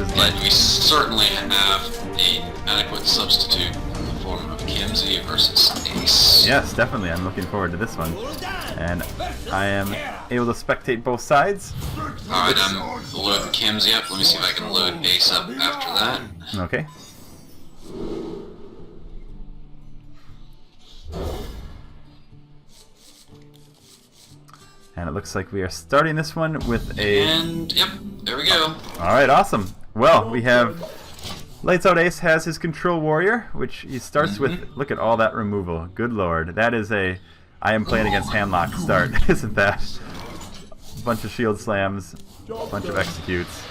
is And we certainly have an adequate substitute in the form of Camzeee versus Ace. Yes, definitely. I'm looking forward to this one. And I am able to spectate both sides. Alright, I'm loading Camzeee up. Let me see if I can load Ace up after that. Okay. And it looks like we are starting this one with a... And, yep, there we go. Alright, awesome. Well, we have... LightsOutAce has his Control Warrior, which he starts with... Look at all that removal. Good lord. That is a... I am playing against handlock start, isn't that? A bunch of shield slams, a bunch of executes.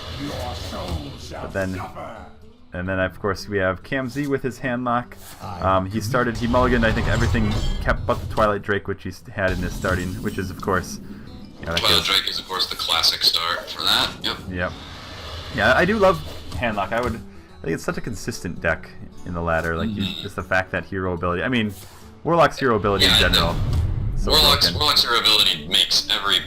But then... And then, of course, we have Camzeee with his handlock. He mulliganed, I think, everything kept but the Twilight Drake, which he had in his starting, which is, of course... Twilight Drake is, of course, the classic start for that. Yep. Yep. Yeah, I do love handlock. I think it's such a consistent deck in the ladder. Like, just the fact that hero ability... I mean, Warlock's hero ability in general. So Warlock's hero ability makes every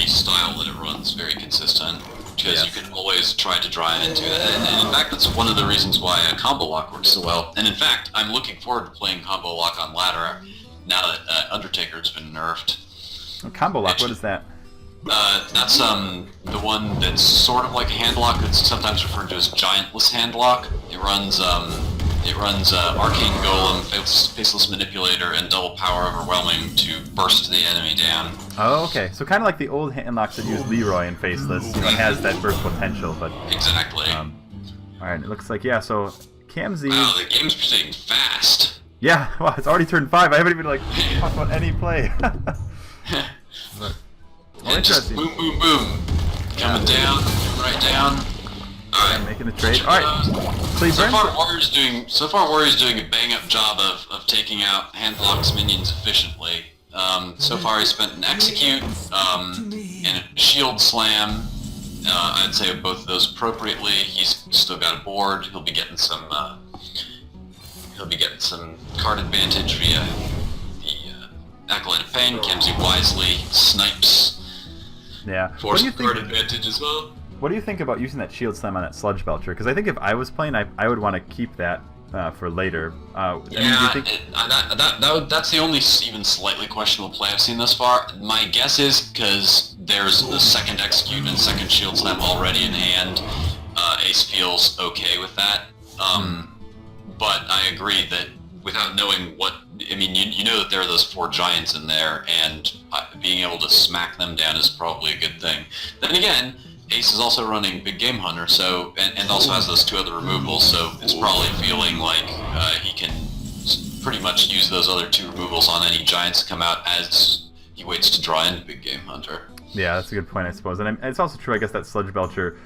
style that it runs very consistent. Because you can always try to drive into it. And in fact, that's one of the reasons why Combo Lock works so well. And in fact, I'm looking forward to playing Combo Lock on ladder now that Undertaker's been nerfed. Combo Lock, what is that? That's the one that's sort of like a hand lock. It's sometimes referred to as Giantless hand lock. It runs Arcane Golem, Faceless Manipulator, and Double Power Overwhelming to burst the enemy down. Oh, okay. So kind of like the old handlocks that use Leroy and Faceless. You know, it has that burst potential, but... Exactly. Alright, it looks like, yeah, so Camzeee... Wow, the game's proceeding fast. Yeah, wow, it's already turned 5. I haven't even, like, talked about any play. But, and just boom, boom, boom. Coming down, right down. Alright, making the trade. Alright. So far Warrior's doing a bang-up job of taking out Handlock's minions efficiently. So far he's spent an Execute, and a Shield Slam. I'd say both of those appropriately. He's still got a board. He'll be getting some card advantage via the Acolyte of Pain. Camzeee wisely snipes. Yeah. Force card advantage as well. What do you think about using that Shield Slam on that Sludge Belcher? Because I think if I was playing, I would want to keep that for later. That's the only even slightly questionable play I've seen thus far. My guess is because there's the second Execute and second Shield Slam already in hand, Ace feels okay with that. But I agree that without knowing what... I mean, you know that there are those 4 giants in there, and being able to smack them down is probably a good thing. Then again, Ace is also running Big Game Hunter, so and also has those 2 other removals, so it's probably feeling like he can pretty much use those other 2 removals on any giants that come out as he waits to draw in Big Game Hunter. Yeah, that's a good point, I suppose. And it's also true, I guess, that Sludge Belcher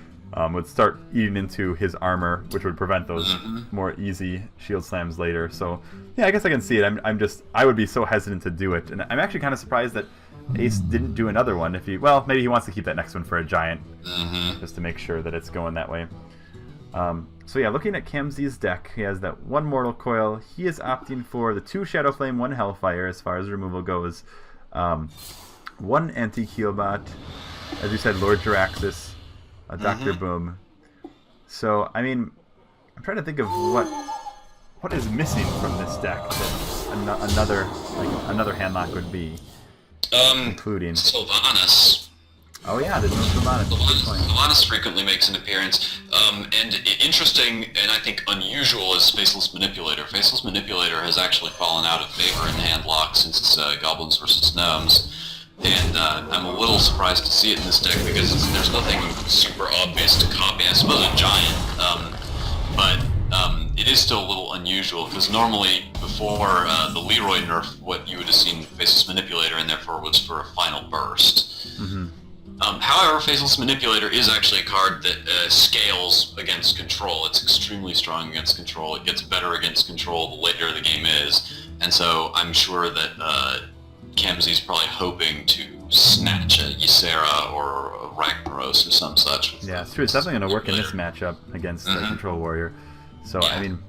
would start eating into his armor, which would prevent those more easy shield slams later. So, yeah, I guess I can see it. I would be so hesitant to do it, and I'm actually kind of surprised that Ace didn't do another one. Well, maybe he wants to keep that next one for a giant, just to make sure that it's going that way. So yeah, looking at Camzee's deck, he has that 1 Mortal Coil. He is opting for the 2 Shadow Flame, 1 Hellfire as far as removal goes. 1 Anti-Keelbot, as you said, Lord Jiraxis, a Dr. Boom. So, I mean, I'm trying to think of what is missing from this deck that another handlock would be, including Sylvanas. Oh yeah, there's no Sylvanas. Sylvanas frequently makes an appearance, and interesting and I think unusual is Faceless Manipulator. Faceless Manipulator has actually fallen out of favor in handlock since it's Goblins versus Gnomes. And I'm a little surprised to see it in this deck because there's nothing super obvious to copy. I suppose a giant, but it is still a little unusual because normally before the Leroy nerf, what you would have seen Faceless Manipulator in there for was for a final burst. However, Faceless Manipulator is actually a card that scales against control. It's extremely strong against control. It gets better against control the later the game is, and so I'm sure that Camzee's probably hoping to snatch a Ysera or a Ragnaros or some such. Yeah, it's true. It's definitely going to work in this matchup against the Control Warrior. So, yeah. I mean...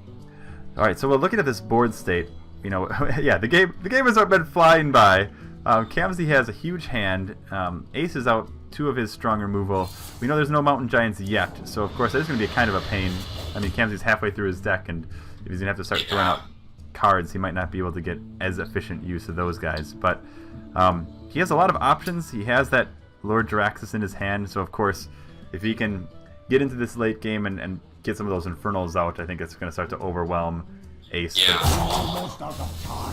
Alright, so we're looking at this board state. You know, yeah, the game has been flying by. Camzeee has a huge hand. Ace is out 2 of his strong removal. We know there's no Mountain Giants yet, so of course that is going to be a kind of a pain. I mean, Camzee's halfway through his deck, and if he's going to have to start throwing out cards, he might not be able to get as efficient use of those guys. But he has a lot of options. He has that Lord Jaraxxus in his hand, so of course, if he can get into this late game and get some of those Infernals out, I think it's going to start to overwhelm Ace. Yeah.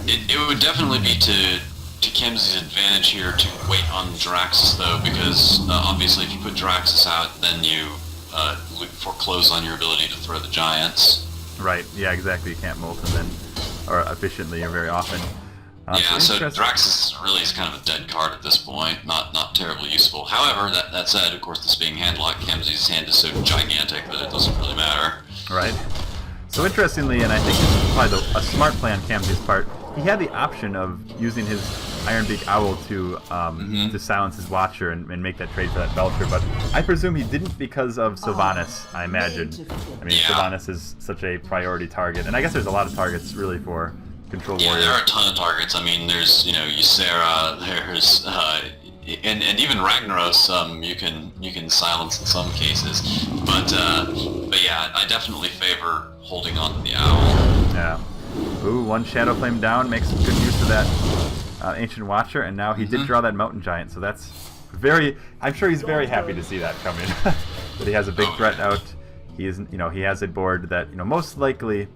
It would definitely be to Camzee's advantage here to wait on Jaraxxus, though, because obviously if you put Jaraxxus out, then you foreclose on your ability to throw the Giants. Right, yeah, exactly. You can't molt them then, or efficiently, or very often. So Jaraxxus really is kind of a dead card at this point, not terribly useful. However, that said, of course, this being handlocked, Camzee's hand is so gigantic that it doesn't really matter. Right. So interestingly, and I think this is probably a smart play on Camzee's part, he had the option of using his Ironbeak Owl to silence his Watcher and make that trade for that Belcher, but I presume he didn't because of Sylvanas, I imagine. I mean, Sylvanas is such a priority target, and I guess there's a lot of targets really for Control Warrior. Yeah, there are a ton of targets. I mean, there's, Ysera, there's, and even Ragnaros, you can silence in some cases. But yeah, I definitely favor holding on to the Owl. Yeah. Ooh, 1 Shadow Flame down makes good use of that Ancient Watcher, and now he did draw that Mountain Giant, so that's very... I'm sure he's very happy to see that coming. That he has a big threat out. He is, he has a board that, most likely...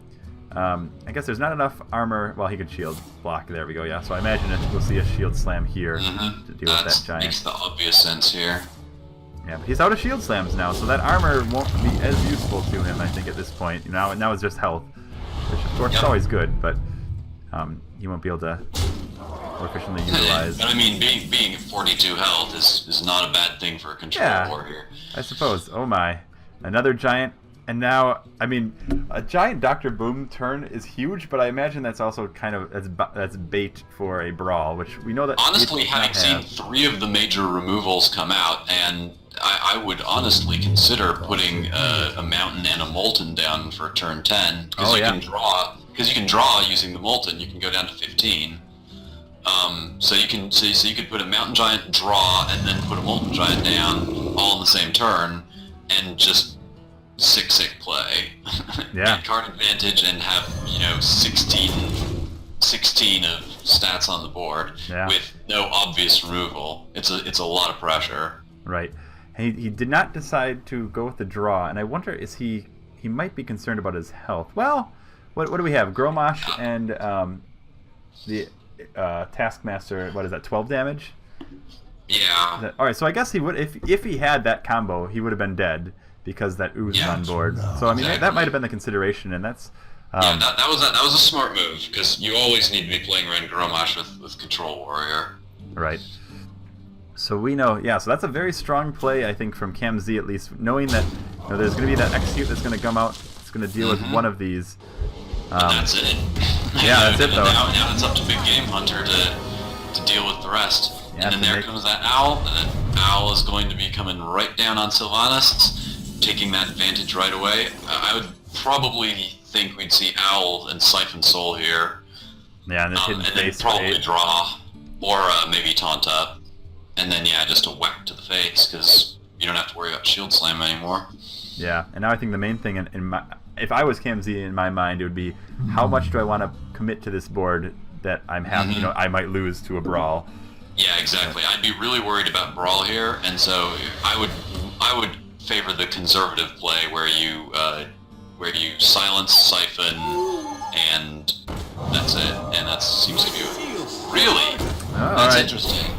I guess there's not enough armor. Well, he could shield block. There we go. Yeah. So I imagine we'll see a shield slam here to deal with that giant. Makes the obvious sense here. Yeah, but he's out of shield slams now, so that armor won't be as useful to him. I think at this point. Now it's just health, which of course is always good, but he won't be able to more efficiently utilize. But I mean, being at 42 health is not a bad thing for a Control Warrior. I suppose. Oh my, another giant. And now, I mean, a giant Dr. Boom turn is huge, but I imagine that's also kind of that's bait for a brawl, which we know that. Honestly, having seen 3 of the major removals come out, and I would honestly consider putting a Mountain and a Molten down for turn 10 because you can draw using the Molten. You can go down to 15. So you could put a Mountain Giant, draw, and then put a Molten Giant down all in the same turn, and just 6-6 play. Yeah. Get card advantage and have 16 of stats on the board with no obvious removal. It's a lot of pressure. Right. He did not decide to go with the draw, and I wonder he might be concerned about his health. Well, what do we have? Gromosh and the Taskmaster. What is that? 12 damage. Yeah. All right. So I guess he would if he had that combo, he would have been dead. Because that ooze is on board. So I mean that might have been the consideration, and that's that was a smart move because you always need to be playing around Gromosh with Control Warrior. Right. So we know, so that's a very strong play, I think, from Camzeee at least, knowing that there's going to be that execute that's going to come out. It's going to deal with one of these. That's it. Yeah, that's it though. Now it's up to Big Game Hunter to deal with the rest. Yeah, and then there comes that Owl, and that Owl is going to be coming right down on Sylvanas, taking that advantage right away. I would probably think we'd see Owl and Siphon Soul here. Yeah, and then probably draw, or maybe taunt up, and then just a whack to the face because you don't have to worry about shield slam anymore. Yeah, and now I think the main thing if I was Camzeee in my mind, it would be how much do I want to commit to this board that I'm having. I might lose to a brawl. Yeah, exactly. I'd be really worried about brawl here, and so I would favor the conservative play where you silence Siphon and that's it, and that seems to be really that's interesting.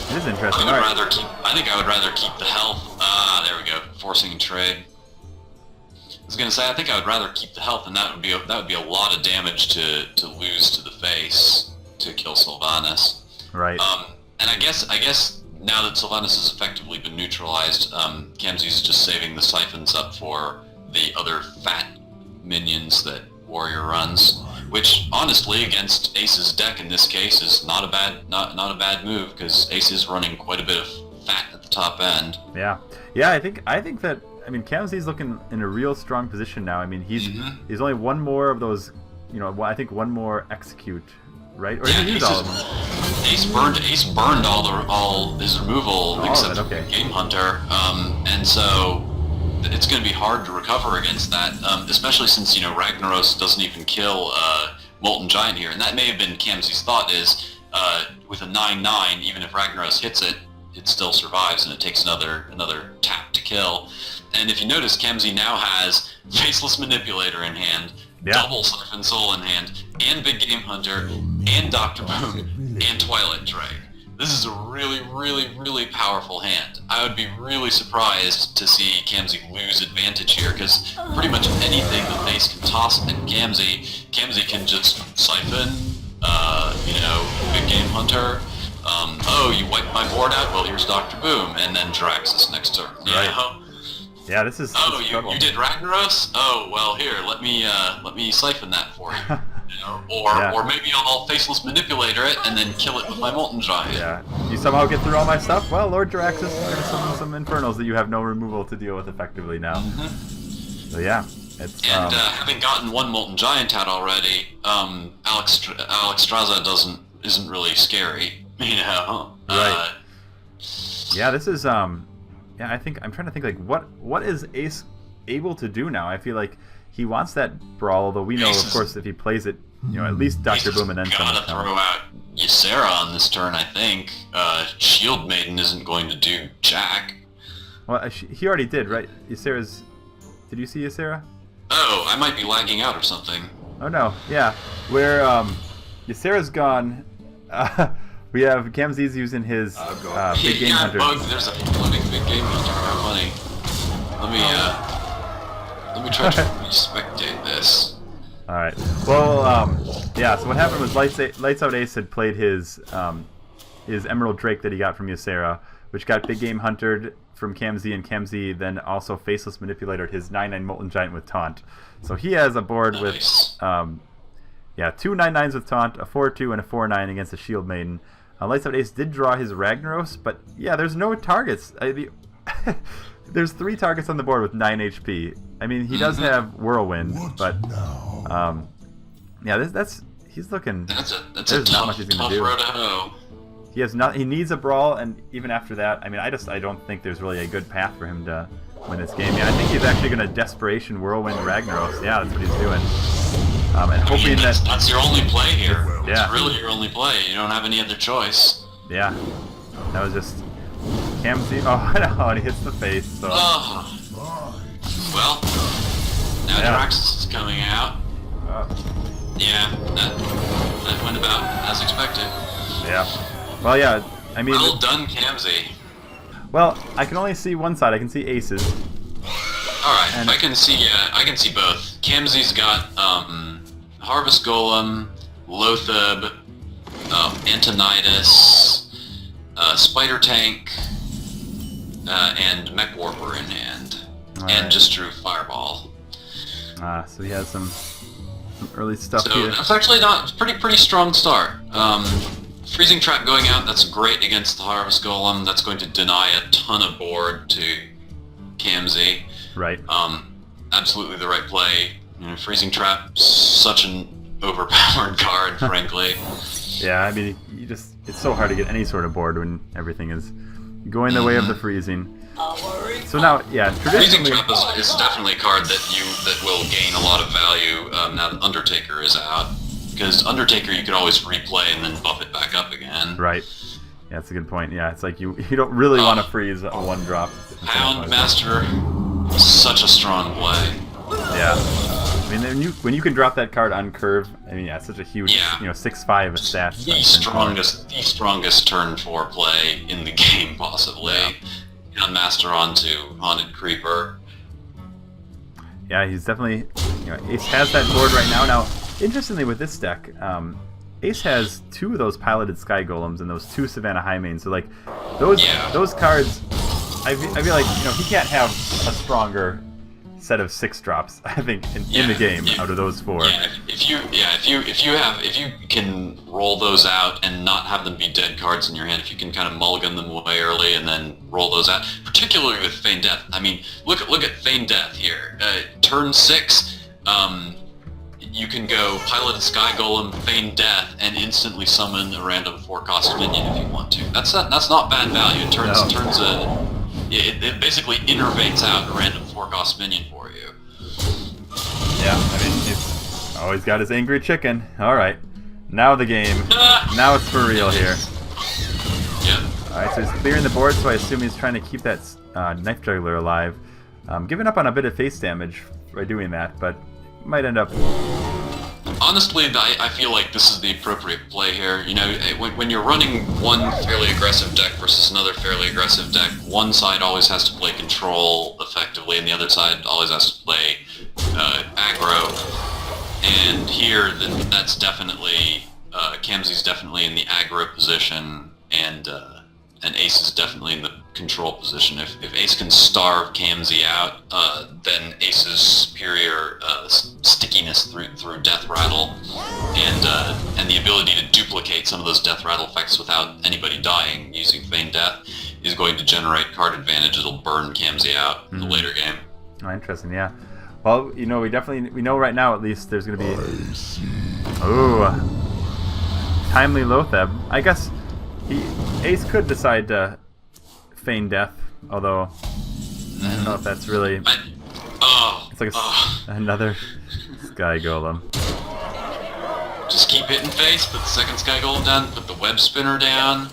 It is interesting. I think I would rather keep the health. There we go, forcing trade. I was gonna say I think I would rather keep the health, and that would be a lot of damage to lose to the face to kill Sylvanas. Right. And I guess. Now that Sylvanas has effectively been neutralized, Camzee's just saving the Siphons up for the other fat minions that Warrior runs, which honestly against Ace's deck in this case is not a bad move because Ace is running quite a bit of fat at the top end. Yeah, I think that Camzee's looking in a real strong position now. I mean he's only one more of those, I think one more execute. Right? Or he can use all of them. Ace burned all his removal except okay. Game Hunter, and so it's going to be hard to recover against that, especially since Ragnaros doesn't even kill Molten Giant here, and that may have been Camzee's thought is with a 9/9, even if Ragnaros hits it, it still survives and it takes another tap to kill. And if you notice, Camzeee now has Faceless Manipulator in hand, double Siphon Soul in hand, and Big Game Hunter, and Dr. Boom, and Twilight Drake. This is a really, really, really powerful hand. I would be really surprised to see Camzeee lose advantage here, because pretty much anything that Ace can toss at Camzeee can just siphon, Big Game Hunter. Oh, you wiped my board out? Well, here's Dr. Boom, and then Draxus next turn. Right. Yeah, this is. Oh, you did Ragnaros? Oh, well, here, let me siphon that for you. Or maybe I'll Faceless Manipulator it and then kill it with my Molten Giant. Yeah. You somehow get through all my stuff? Well, Lord Draxus, there's some Infernals that you have no removal to deal with effectively now. So yeah, it's. And having gotten one Molten Giant out already, Alexstrasza isn't really scary, Right. Yeah, this is Yeah, I think I'm trying to think like what is Ace able to do now? I feel like he wants that brawl, although we know, of course, if he plays it, at least Dr. Boom and then some. Gotta throw out Ysera on this turn, I think. Shield Maiden isn't going to do jack. Well, he already did, right? Ysera's. Did you see Ysera? Oh, I might be lagging out or something. Oh no, yeah. Where Ysera's gone. We have Camzee's using his Big Game Hunter. There's a floating Big Game Hunter. How funny. Let me try to respectate this. All right. Well, yeah. So what happened was LightsOutAce had played his Emerald Drake that he got from Ysera, which got Big Game Huntered from Camzeee, and Camzeee then also Faceless Manipulated his 9/9 Molten Giant with Taunt. So he has a board with two 9/9s with Taunt, a 4/2, and a 4/9 against the Shield Maiden. LightsOutAce did draw his Ragnaros, but yeah, there's no targets. There's 3 targets on the board with 9 HP. I mean, he does have Whirlwind, but yeah, he's looking. There's not much he's gonna do. Road to hoe. He has not. He needs a brawl, and even after that, I mean, I don't think there's really a good path for him to win this game. Yeah, I think he's actually gonna Desperation Whirlwind Ragnaros. Yeah, that's what he's doing. And hoping that's your only play here. Yeah. It's really your only play. You don't have any other choice. Yeah. That was just Camzeee. Oh, no, and he hits the face. So. Well, now Draxus is coming out. Yeah, that went about as expected. Yeah. Well, yeah. I mean. Well done, Camzeee. Well, I can only see one side. I can see aces. All right, I can see both. Camzee's got Harvest Golem, Loatheb, Antonidas, Spider Tank, and Mech Warper in hand, and just drew Fireball. So he has some early stuff here. That's actually not pretty strong start. Freezing Trap going out, that's great against the Harvest Golem. That's going to deny a ton of board to Camzeee. Right. Absolutely the right play. Freezing Trap, such an overpowered card, frankly. Yeah, I mean, it's so hard to get any sort of board when everything is going the way of the freezing. So now, yeah, traditionally... Freezing Trap is definitely a card that will gain a lot of value now that Undertaker is out. Because Undertaker you could always replay and then buff it back up again. Right. Yeah, that's a good point. Yeah, it's like you don't really want to freeze a 1-drop. Houndmaster, such a strong play. Yeah. I mean, when you can drop that card on curve, I mean, yeah, it's such a huge, 6/5 stats. The strongest turn 4 play in the game, possibly. Yeah. Houndmaster onto Haunted Creeper. Yeah, he's definitely, Ace has that board right now. Now, interestingly, with this deck, Ace has 2 of those piloted Sky Golems and those 2 Savannah Highmanes. So, like, those cards, I feel like, he can't have a stronger set of 6-drops, I think, in the game out of those 4. Yeah, if you can roll those out and not have them be dead cards in your hand, if you can kind of mulligan them away early and then roll those out, particularly with Feign Death. I mean, look at Feign Death here. Turn 6, you can go Piloted Sky Golem, Feign Death, and instantly summon a random 4-cost minion if you want to. That's not bad value. It it basically innervates out a random 4-cost minion for you. Yeah, I mean, it's always got his angry chicken. All right, now the game. Now it's for real here. Yeah. All right, so he's clearing the board, so I assume he's trying to keep that Knife Juggler alive. Giving up on a bit of face damage by doing that, but might end up... Honestly, I feel like this is the appropriate play here. You know, when you're running one fairly aggressive deck versus another fairly aggressive deck, one side always has to play control effectively, and the other side always has to play aggro. And here, that's definitely... Camzee's definitely in the aggro position, and Ace is definitely in the control position. If Ace can starve Camzeee out, then Ace's superior stickiness through Death Rattle and the ability to duplicate some of those Death Rattle effects without anybody dying using Feign Death is going to generate card advantage. It'll burn Camzeee out in the later game. Oh, interesting, yeah. Well, you know, we know right now at least there's going to be... Ooh. Timely Loatheb. I guess Ace could decide to Feign Death, although I don't know if that's really... It's like another Sky Golem. Just keep hitting face, put the second Sky Golem down, put the Web Spinner down.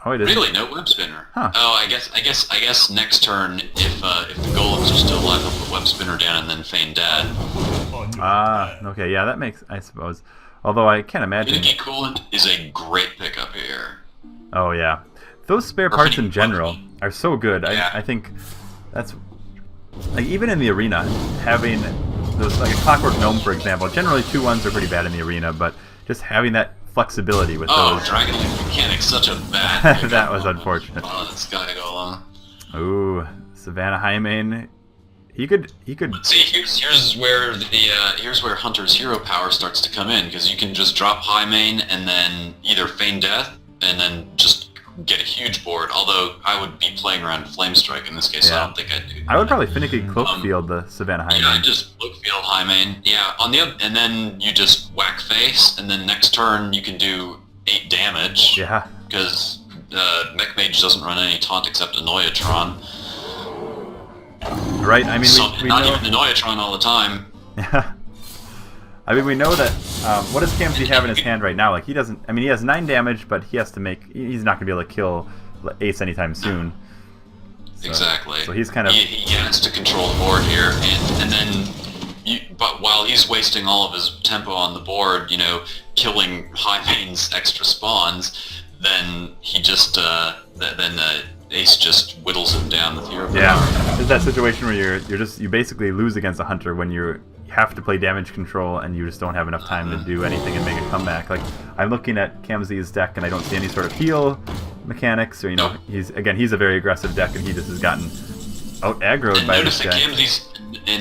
Oh, it is. Really, no Web Spinner. Huh. Oh, I guess next turn, if the Golems are still alive, they'll put Web Spinner down and then Feign Dead. Okay, yeah, that makes, I suppose. Although I can't imagine... Finicky Coolant is a great pickup here. Oh, yeah. Those spare parts in general are so good. Yeah. I think that's... Like, even in the arena, having those, like a Clockwork Gnome, for example, generally 2-1s are pretty bad in the arena, but just having that flexibility with those... Dragon Link Mechanic's such a bad pickup. That was unfortunate. Sky Golem. Ooh, Savannah Highmane. He could. See, here's where Hunter's hero power starts to come in, because you can just drop Highmane and then either Feign Death and then just get a huge board. Although I would be playing around Flame Strike in this case, so I don't think I'd do that. I would probably finicky Cloakfield the Savannah Highmane. Yeah, just Cloakfield Highmane. Yeah, on the other, and then you just whack face, and then next turn you can do 8 damage. Yeah. Because Mech Mage doesn't run any taunt except Annoyatron. Right, I mean, we not know... even Annoyatron all the time. Yeah. I mean, we know that... what does Camzeee have in his hand right now? Like, he doesn't... I mean, he has 9 damage, but he has to make... He's not going to be able to kill Ace anytime soon. So, exactly. So he's kind of... He has to control the board here, and then... but while he's wasting all of his tempo on the board, you know, killing Highmane's extra spawns, then he just... Ace just whittles him down with hero power. Yeah, it's that situation where you basically lose against a hunter when you have to play damage control and you just don't have enough time to do anything and make a comeback. Like, I'm looking at Camzee's deck and I don't see any sort of heal mechanics, or you know, he's a very aggressive deck and he just has gotten out aggroed by this guy.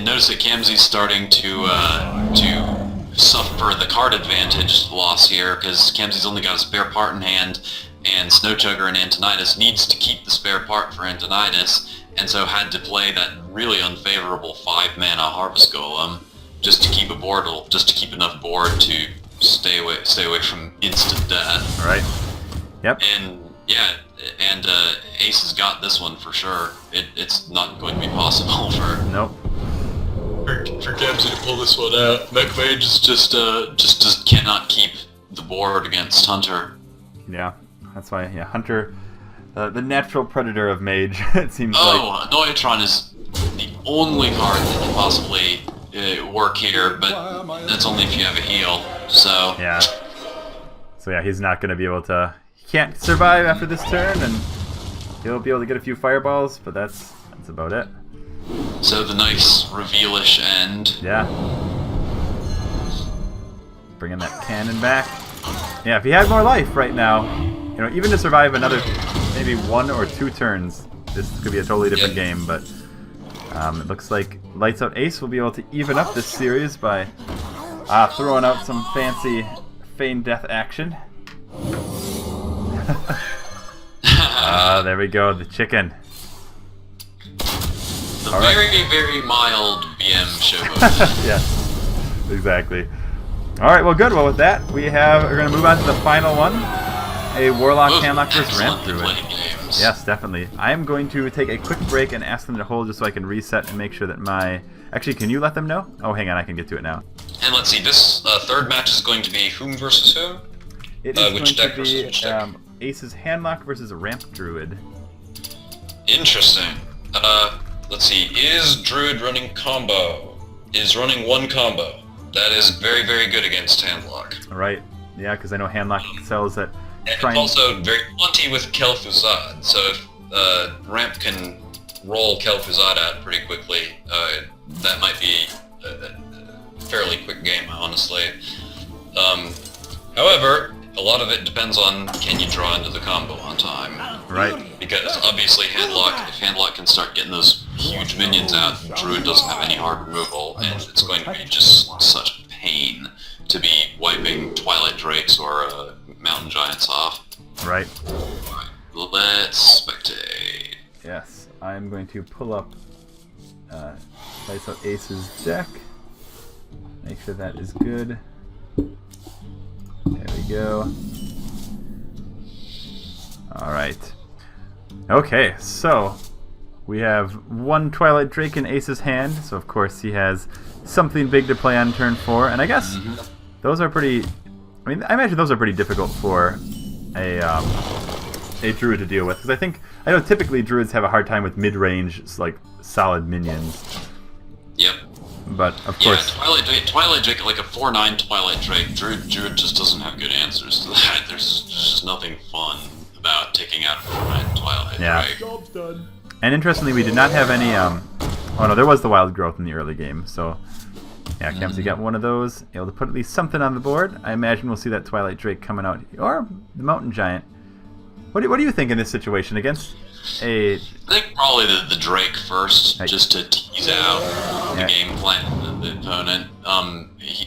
Notice that Camzee's starting to suffer the card advantage loss here, because Camzee's only got a spare part in hand, and Snowchugger and Antonidas needs to keep the spare part for Antonidas, and so had to play that really unfavorable 5-mana Harvest Golem just to keep enough board to stay away from instant death. Right. Yep. And yeah, and Ace has got this one for sure. It's not going to be possible for Camzeee to pull this one out. Mech Mage is just cannot keep the board against Hunter. Yeah. That's why, yeah, Hunter, the natural predator of Mage, it seems like. Oh, Annoyatron is the only card that can possibly work here, but that's only if you have a heal, so... Yeah. So yeah, he's not going to be able to... He can't survive after this turn, and he'll be able to get a few fireballs, but that's about it. So the nice reveal-ish end. Yeah. Bringing that cannon back. Yeah, if he had more life right now... You know, even to survive another maybe 1 or 2 turns, this could be a totally different game, but it looks like LightsOutAce will be able to even up this series by throwing out some fancy Feign Death action. There we go, the chicken. The very, very mild BM Showmatch. Yes. Exactly. All right, well, good. Well, with that, we're going to move on to the final one. A Warlock, Handlock versus Ramp Druid. Yes, definitely. I am going to take a quick break and ask them to hold just so I can reset and make sure that my... Actually, can you let them know? Oh, hang on, I can get to it now. And let's see, this third match is going to be whom versus whom? It is which going deck to versus be which deck? Ace's Handlock versus Ramp Druid. Interesting. Let's see, is Druid running combo? Is running one combo. That is very, very good against Handlock. All right. Yeah, because I know Handlock sells that. And it's also very plenty with Kel'Thuzad, so if Ramp can roll Kel'Thuzad out pretty quickly, that might be a fairly quick game, honestly. However, a lot of it depends on can you draw into the combo on time. Right. Because obviously if Handlock can start getting those huge minions out, Druid doesn't have any hard removal, and it's going to be just such a pain to be wiping Twilight Drakes or Mountain Giants off. Right. Alright, let's spectate. Yes, I'm going to pull up LightsOutAce's deck. Make sure that is good. There we go. Alright. Okay, so we have one Twilight Drake in Ace's hand, so of course he has something big to play on turn 4, and I guess those are pretty... I mean, I imagine those are pretty difficult for a Druid to deal with, because I know typically Druids have a hard time with mid-range, like, solid minions. Yep. But, of course... Yeah, Twilight Drake, like a 4/9 Twilight Drake, Druid just doesn't have good answers to that. There's just nothing fun about taking out a 4/9 Twilight Drake. Job's done. And interestingly, we did not have any... Oh no, there was the Wild Growth in the early game, so... Yeah, Camzeee got one of those, able to put at least something on the board. I imagine we'll see that Twilight Drake coming out, or the Mountain Giant. What do you think in this situation against a... I think probably the Drake first, just to tease out the game plan of the opponent.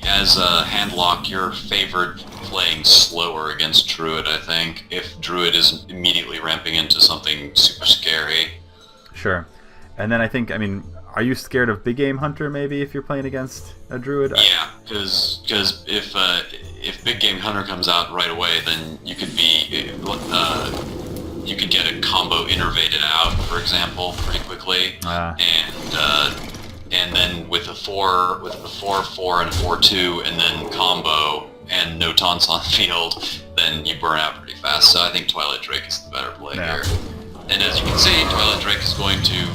As a Handlock, you're favored playing slower against Druid, I think, if Druid is immediately ramping into something super scary. Sure. And then I think, I mean... Are you scared of Big Game Hunter, maybe, if you're playing against a Druid? Yeah, because if Big Game Hunter comes out right away, then you could be you could get a combo innervated out, for example, pretty quickly, and then with a 4, and a 4/2, and then combo and no taunts on field, then you burn out pretty fast. So I think Twilight Drake is the better play here. And as you can see, Twilight Drake is going to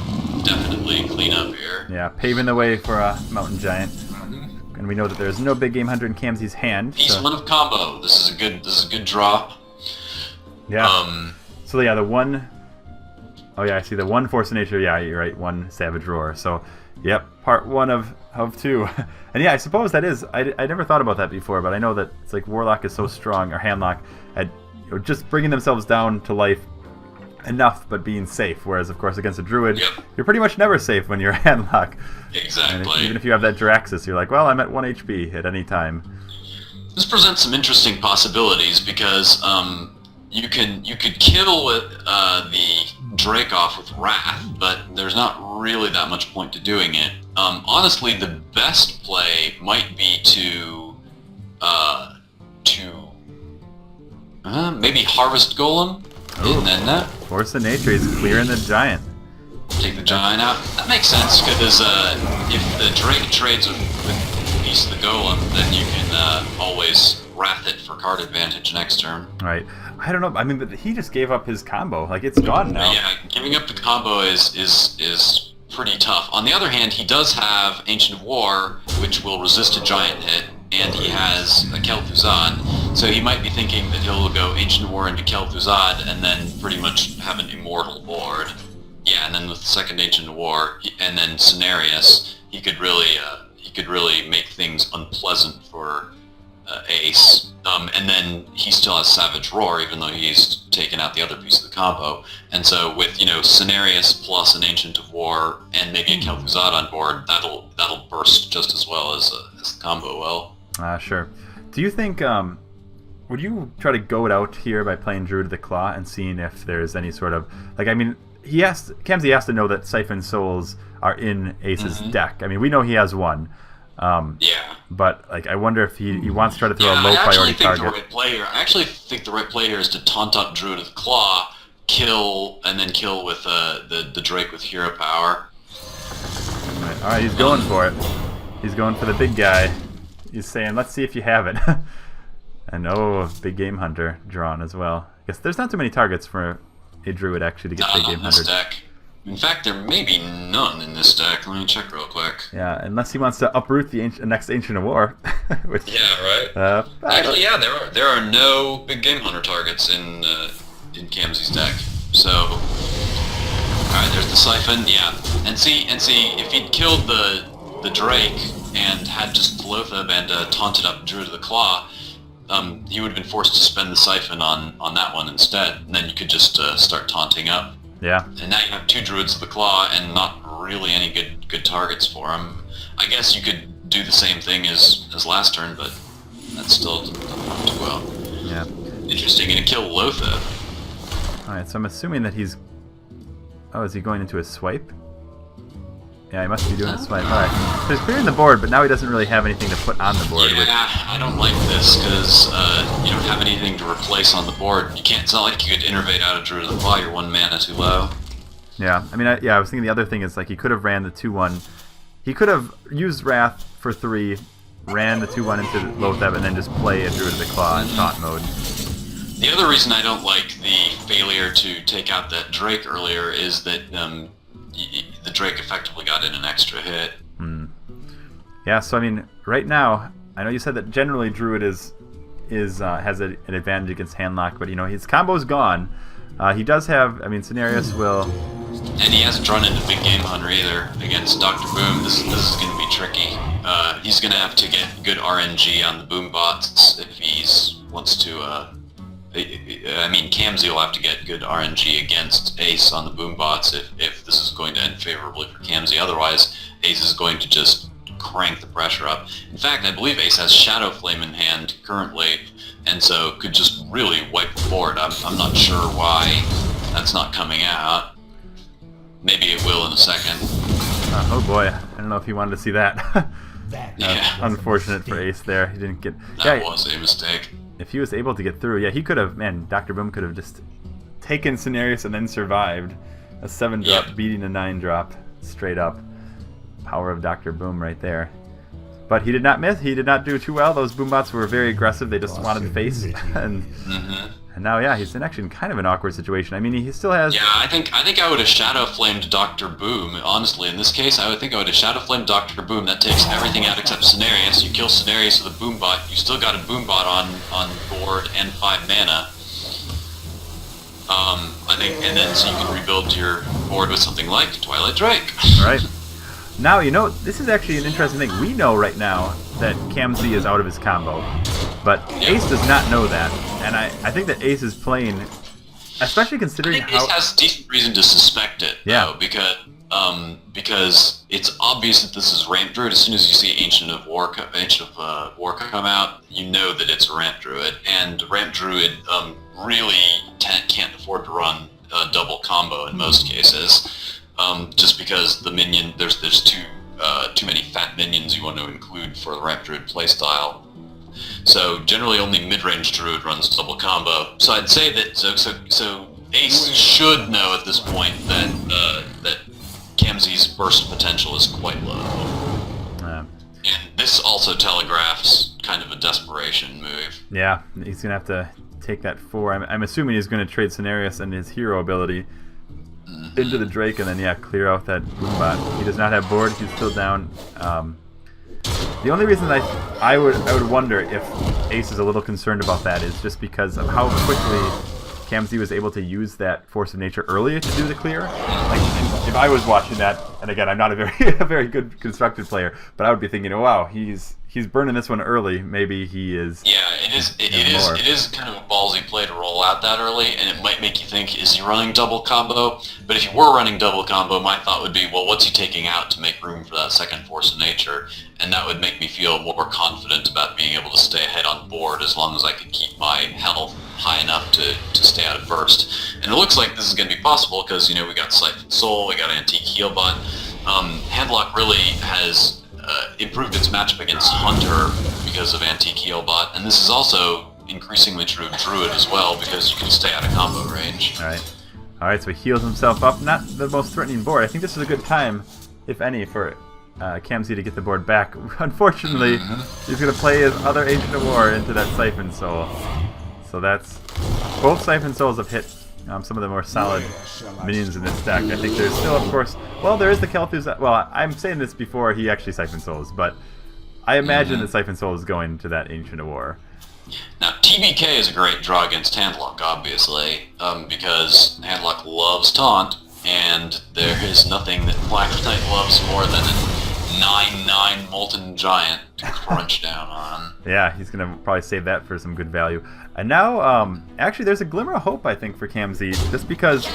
definitely clean up here. Yeah, paving the way for a Mountain Giant. And we know that there's no Big Game Hunter in Camzee's hand. Piece 1 of combo. This is a good draw. Yeah. So yeah, the one... Oh yeah, I see the one Force of Nature. Yeah, you're right. One Savage Roar. So, yep, part 1 of 2. And yeah, I suppose that is... I never thought about that before, but I know that it's like Warlock is so strong, or Handlock, at just bringing themselves down to life enough, but being safe. Whereas, of course, against a Druid, you're pretty much never safe when you're a Handlock. Exactly. Even if you have that Jiraxis, you're like, well, I'm at 1 HP at any time. This presents some interesting possibilities because you could kill the Drake off with Wrath, but there's not really that much point to doing it. Honestly, the best play might be to maybe Harvest Golem. Ooh. And then Force of Nature is clearing the Giant. Take the Giant out. That makes sense, because if the Drake trades with a piece of the Golem, then you can always Wrath it for card advantage next turn. Right. I don't know. I mean, but he just gave up his combo. Like, it's gone now. Yeah, giving up the combo is pretty tough. On the other hand, he does have Ancient War, which will resist a Giant hit, and he has a Kel'Thuzad, so he might be thinking that he'll go Ancient War into Kel'Thuzad and then pretty much have an immortal board. Yeah, and then with the second Ancient War and then Cenarius, he could really make things unpleasant for Ace. And then he still has Savage Roar, even though he's taken out the other piece of the combo. And so with, Cenarius plus an Ancient of War and maybe a Kel'Thuzad on board, that'll burst just as well as the combo will. Sure. Do you think, would you try to go it out here by playing Druid of the Claw and seeing if there's any sort of, like, I mean, Camzeee has to know that Siphon Souls are in Ace's deck. I mean, we know he has one. Yeah. But like, I wonder if he wants to try to throw a Yeah, low I actually priority think target. I actually think the right play here is to taunt up Druid of the Claw, kill, and then kill with the Drake with hero power. All right, he's going for it. He's going for the big guy. He's saying, "Let's see if you have it." And big game hunter drawn as well. I guess there's not too many targets for a druid actually to get big game In this hunter. deck. In fact, there may be none in this deck. Let me check real quick. Yeah, unless he wants to uproot the next Ancient of War. Which, Yeah, right. Actually, yeah, there are no big game hunter targets in Camzee's deck. So, all right, there's the Siphon. Yeah, and see, if he'd killed the Drake and had just Lothab and taunted up Druid of the Claw, he would have been forced to spend the Siphon on that one instead, and then you could just start taunting up. Yeah. And now you have 2 Druids of the Claw and not really any good targets for him. I guess you could do the same thing as last turn, but that still doesn't work too well. Yeah. Interesting, gonna kill Lothab. Alright, so I'm assuming that he's... Oh, is he going into a swipe? Yeah, he must be doing a swipe. Alright. So he's clearing the board, but now he doesn't really have anything to put on the board. Yeah, I don't like this, because you don't have anything to replace on the board. You can't, it's not like you could innervate out of Druid of the Claw, you're 1 mana too low. Yeah, I mean, I was thinking the other thing is, like, he could have ran the 2-1. He could have used Wrath for 3, ran the 2-1 into Lothab, and then just play a Druid of the Claw in taunt mode. The other reason I don't like the failure to take out that Drake earlier is that the Drake effectively got in an extra hit. Yeah, so I mean, right now, I know you said that generally Druid has an advantage against Handlock, but his combo's gone. He does have, I mean, Cenarius will... And he hasn't drawn into Big Game Hunter either against Dr. Boom. This is going to be tricky. He's going to have to get good RNG on the Boom bots if he wants to... I mean, Camzeee will have to get good RNG against Ace on the Boom bots if this is going to end favorably for Camzeee. Otherwise, Ace is going to just crank the pressure up. In fact, I believe Ace has Shadow Flame in hand currently, and so could just really wipe the board. I'm not sure why that's not coming out. Maybe it will in a second. Oh boy, I don't know if he wanted to see that. Yeah. Unfortunate for Ace there. He didn't get... That was a mistake. If he was able to get through, yeah, he could have, man, Dr. Boom could have just taken Cenarius and then survived. A 7-drop beating a 9-drop straight up. Power of Dr. Boom right there. But he did not miss. He did not do too well. Those Boombots were very aggressive. They just wanted the face. And now, yeah, he's actually in kind of an awkward situation. I mean, he still has... Yeah, I think I would have Shadow Flamed Dr. Boom. Honestly, in this case, I think I would have Shadow Flamed Dr. Boom. That takes everything out except Cenarius. You kill Cenarius with a Boombot. You still got a Boombot on board and 5 mana. I think, and then so you can rebuild your board with something like Twilight Drake. Right. Now, this is actually an interesting thing. We know right now that Camzeee is out of his combo, but Ace does not know that. And I think that Ace is playing, especially considering I think Ace has decent reason to suspect it, though, because it's obvious that this is Ramp Druid. As soon as you see Ancient of War come out, you know that it's a Ramp Druid, and Ramp Druid really can't afford to run a double combo in most cases. Just because the minion, there's too many fat minions you want to include for the Ramp Druid playstyle. So generally only mid-range Druid runs double combo. So I'd say that so Ace should know at this point that Camzee's burst potential is quite low. And this also telegraphs kind of a desperation move. Yeah, he's gonna have to take that 4. I'm assuming he's gonna trade Cenarius and his hero ability into the Drake, and then clear out that Boombot. He does not have board. He's still down. The only reason I would wonder if Ace is a little concerned about that is just because of how quickly Camzeee was able to use that Force of Nature earlier to do the clear. Like, if I was watching that, and again, I'm not a very good constructed player, but I would be thinking, oh wow, he's burning this one early. Maybe he is. Yeah, it is kind of a ballsy play to roll out that early, and it might make you think, is he running double combo? But if you were running double combo, my thought would be, well, what's he taking out to make room for that second Force of Nature? And that would make me feel more confident about being able to stay ahead on board as long as I could keep my health high enough to stay out of burst. And it looks like this is going to be possible because, we got Siphon Soul, we got Antique Healbot. Handlock really has improved its matchup against Hunter because of Antique Healbot, and this is also increasingly true of Druid as well because you can stay out of combo range. Alright, so he heals himself up. Not the most threatening board. I think this is a good time, if any, for Camzeee to get the board back. Unfortunately, he's going to play his other Ancient of War into that Siphon Soul. So that's... Both Siphon Souls have hit some of the more solid minions in this deck. I think there's still, of course... Well, there is the Kel'Thuzad... Well, I'm saying this before he actually Siphon Souls, but I imagine that Siphon Soul is going to that Ancient of War. Now, TBK is a great draw against Handlock, obviously, because Handlock loves Taunt, and there is nothing that Black Knight loves more than a 9/9 Molten Giant to crunch down on. Yeah, he's going to probably save that for some good value. And now, actually, there's a glimmer of hope, I think, for Camzeee, just because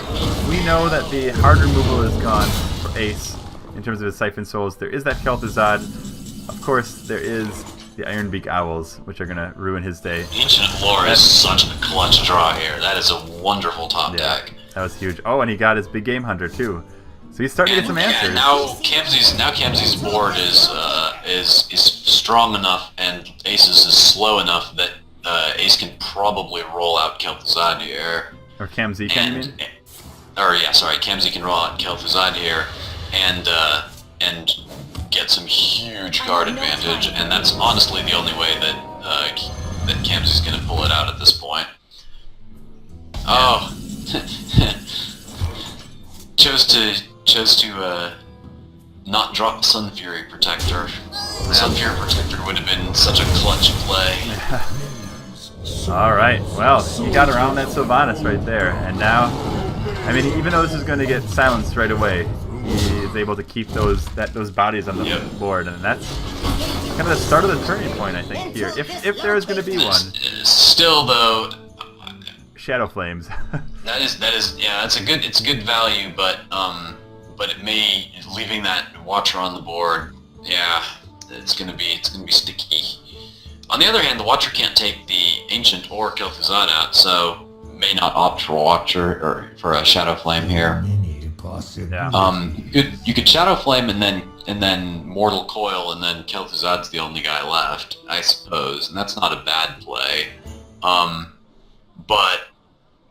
we know that the hard removal is gone for Ace in terms of his Siphon Souls. There is that Kel'Thuzad. Of course, there is the Ironbeak Owls, which are going to ruin his day. Ancient of Lore is such a clutch draw here. That is a wonderful top deck. That was huge. Oh, and he got his big game hunter too, so he's starting to get some answers. Now Camzee's board is strong enough, and Ace's is slow enough that Ace can probably roll out Kel'Thuzad here. Or Camzeee, can you mean? Camzeee can roll out Kel'Thuzad here, and get some huge card advantage, and that's honestly the only way that that Camzee's going to pull it out at this point. Oh, chose to not drop Sun Fury Protector. Sun Fury Protector would have been such a clutch play. All right, well, he got around that Sylvanas right there, and now, I mean, even though this is going to get silenced right away, he is able to keep those bodies on the board, and that's kind of the start of the turning point, I think, here. If there is going to be one. Still, though, Shadow Flames. it's a good value, but it may, leaving that Watcher on the board, it's gonna be sticky. On the other hand, the Watcher can't take the Ancient or Kel'Thuzad out, so may not opt for Watcher or for a Shadow Flame here. Yeah. You could Shadow Flame and then Mortal Coil, and then Kel'Thuzad's the only guy left, I suppose, and that's not a bad play. But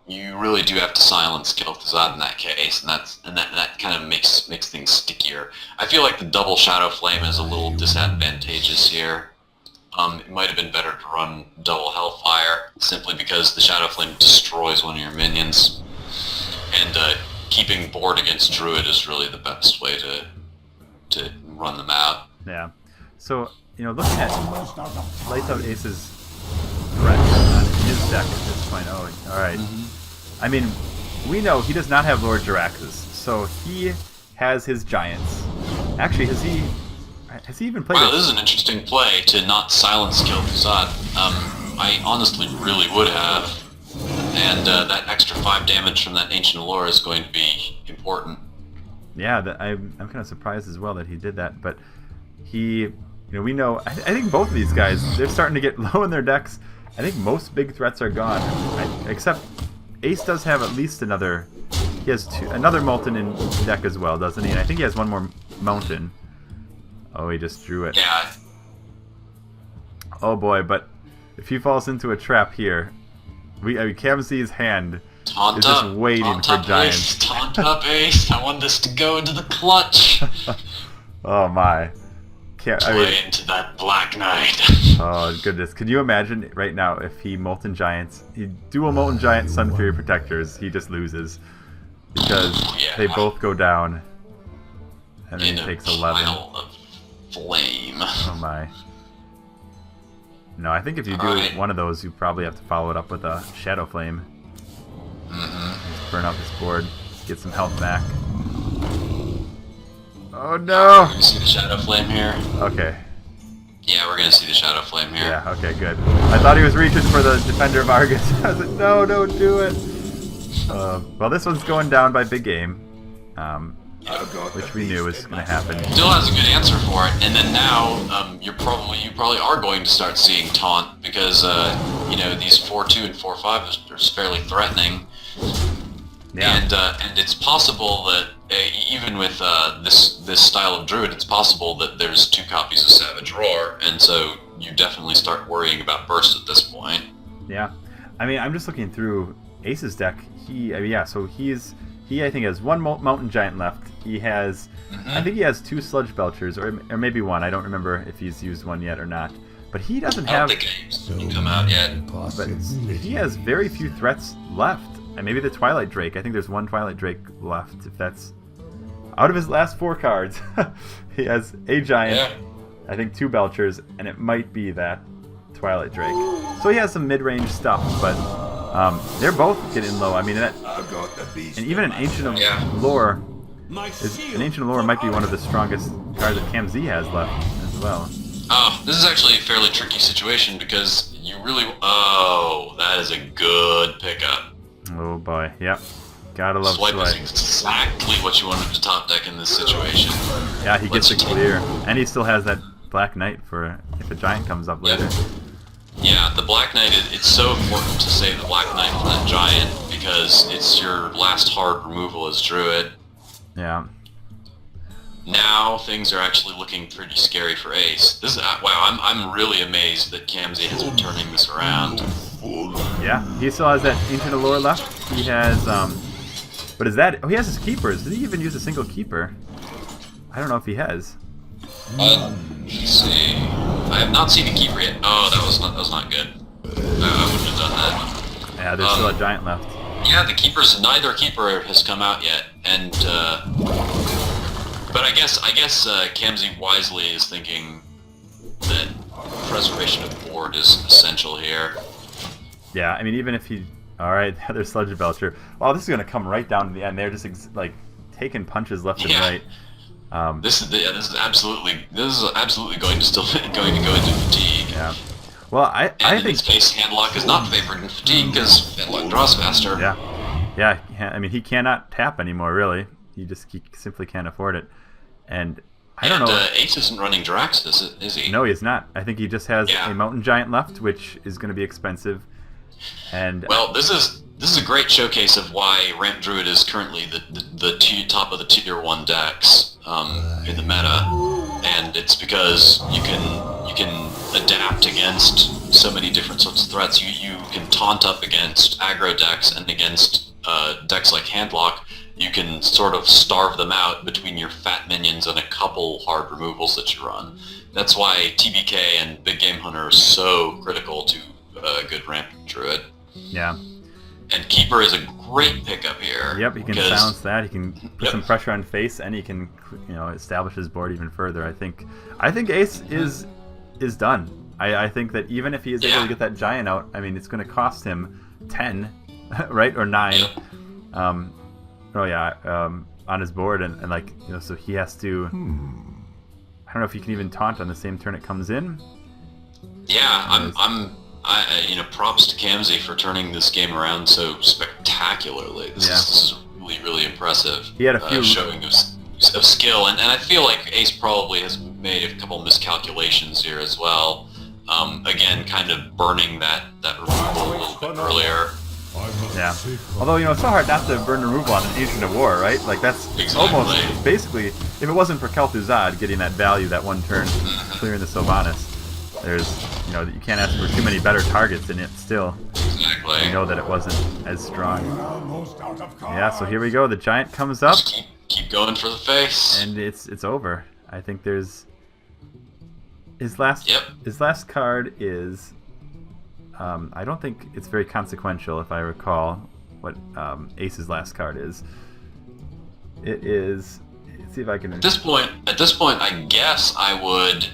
you really do have to silence Kel'Thuzad in that case, and that kind of makes things stickier. I feel like the double Shadow Flame is a little disadvantageous here. It might have been better to run double Hellfire, simply because the Shadow Flame destroys one of your minions, and keeping board against Druid is really the best way to run them out. Yeah. So, looking at LightsOutAce's threat on his deck at this point. Oh, alright. I mean, we know he does not have Lord Jaraxxus, so he has his Giants. Actually, has he even played Wow, this is an interesting play to not silence Kel'Thuzad. I honestly really would have. And that extra 5 damage from that Ancient Allure is going to be important. Yeah, I'm kind of surprised as well that he did that, but we know, I think both of these guys, they're starting to get low in their decks. I think most big threats are gone, except Ace does have at least another, he has another Molten in deck as well, doesn't he? And I think he has one more Mountain. Oh, he just drew it. Yeah. Oh boy, but if he falls into a trap here, Camzee's hand is just waiting for Giants. Taunt up, Ace. I want this to go into the clutch. Oh my. Play into that Black Knight. Oh goodness. Can you imagine right now if he Molten Giants, he dual Molten Giant Sun Fury Protectors, he just loses. Because they both go down. And then he takes 11. Pile of flame. Oh my. No, I think if you do one of those, you probably have to follow it up with a Shadow Flame. Just burn out this board, get some health back. Oh no! We're gonna see the Shadow Flame here. Okay. Yeah, we're gonna see the Shadow Flame here. Yeah, okay, good. I thought he was reaching for the Defender of Argus. I was like, no, don't do it! Well, this one's going down by big game. Which we knew was going to happen. Still has a good answer for it, and then now you probably are going to start seeing taunt because these 4-2 and 4-5 are fairly threatening. Yeah. And it's possible that even with this style of druid, it's possible that there's 2 copies of Savage Roar, and so you definitely start worrying about burst at this point. Yeah, I mean, I'm just looking through Ace's deck. So he I think has 1 Mountain Giant left. He has, I think he has 2 Sludge Belchers, or maybe 1. I don't remember if he's used 1 yet or not. But he doesn't have. I don't think it's come out yet. But he has very few threats left. And maybe the Twilight Drake. I think there's 1 Twilight Drake left. If that's out of his last 4 cards, he has a Giant. Yeah. I think 2 Belchers, and it might be that Twilight Drake. So he has some mid-range stuff, but they're both getting low. I mean, and even an Ancient of Lore, an Ancient of Lore might be one of the strongest cards that Camzeee has left as well. Oh, this is actually a fairly tricky situation because you really... Oh, that is a good pickup. Oh boy, yep. Gotta love Swipe Swipe. is exactly what you wanted to top deck in this situation. Yeah, he gets a clear. And he still has that Black Knight for if a Giant comes up later. Yeah, the Black Knight, it's so important to save the Black Knight for that Giant because it's your last hard removal as Druid. Yeah. Now things are actually looking pretty scary for Ace. This is wow. I'm really amazed that Camzeee has been turning this around. Yeah, he still has that Ancient of Lore left. He has but is that? Oh, he has his keepers. Did he even use a single keeper? I don't know if he has. Let's see. I have not seen a keeper yet. Oh, that was not good. I wouldn't have done that. Yeah, there's still a Giant left. Yeah, the keepers. Neither keeper has come out yet, and but I guess Camzeee wisely is thinking that preservation of board is essential here. Yeah, I mean, even if he... Alright, there's Sludge Belcher. Wow, this is going to come right down to the end. They're just, like, taking punches left and right. This is absolutely going to go into fatigue. Yeah. Well, I in think... this case, Handlock is not favored in fatigue because Handlock draws faster. Yeah. Yeah, I mean, he cannot tap anymore, really. He simply can't afford it. And I don't know... Ace isn't running Drax, is he? No, he is not. I think he just has a Mountain Giant left, which is going to be expensive. And well, this is a great showcase of why Ramp Druid is currently the top of the tier 1 decks in the meta, and it's because you can adapt against so many different sorts of threats. You can taunt up against aggro decks and against decks like Handlock. You can sort of starve them out between your fat minions and a couple hard removals that you run. That's why TBK and Big Game Hunter are so critical to a good Ramp Druid. Yeah. And Keeper is a great pickup here. Yep, he can silence that. He can put some pressure on face, and he can, establish his board even further. I think Ace is done. I think that even if he is able to get that Giant out, I mean, it's going to cost him 10, right, or 9. Yep. On his board, and so he has to. I don't know if he can even taunt on the same turn it comes in. Yeah, props to Camzeee for turning this game around so spectacularly. This is really, really impressive. He had a few showing of skill, and I feel like Ace probably has made a couple miscalculations here as well. Again, kind of burning that removal a little bit earlier. Yeah. Although, it's so hard not to burn removal on an Ancient of War, right? Like, that's almost, basically, if it wasn't for Kel'Thuzad getting that value that one turn, clearing the Sylvanas, there's, you can't ask for too many better targets in it still. Exactly. You know that it wasn't as strong. Yeah, so here we go. The Giant comes up. Just keep going for the face. And it's over. I think there's... His last card is... I don't think it's very consequential, if I recall what Ace's last card is. It is... Let's see if I can... At this point, I guess I would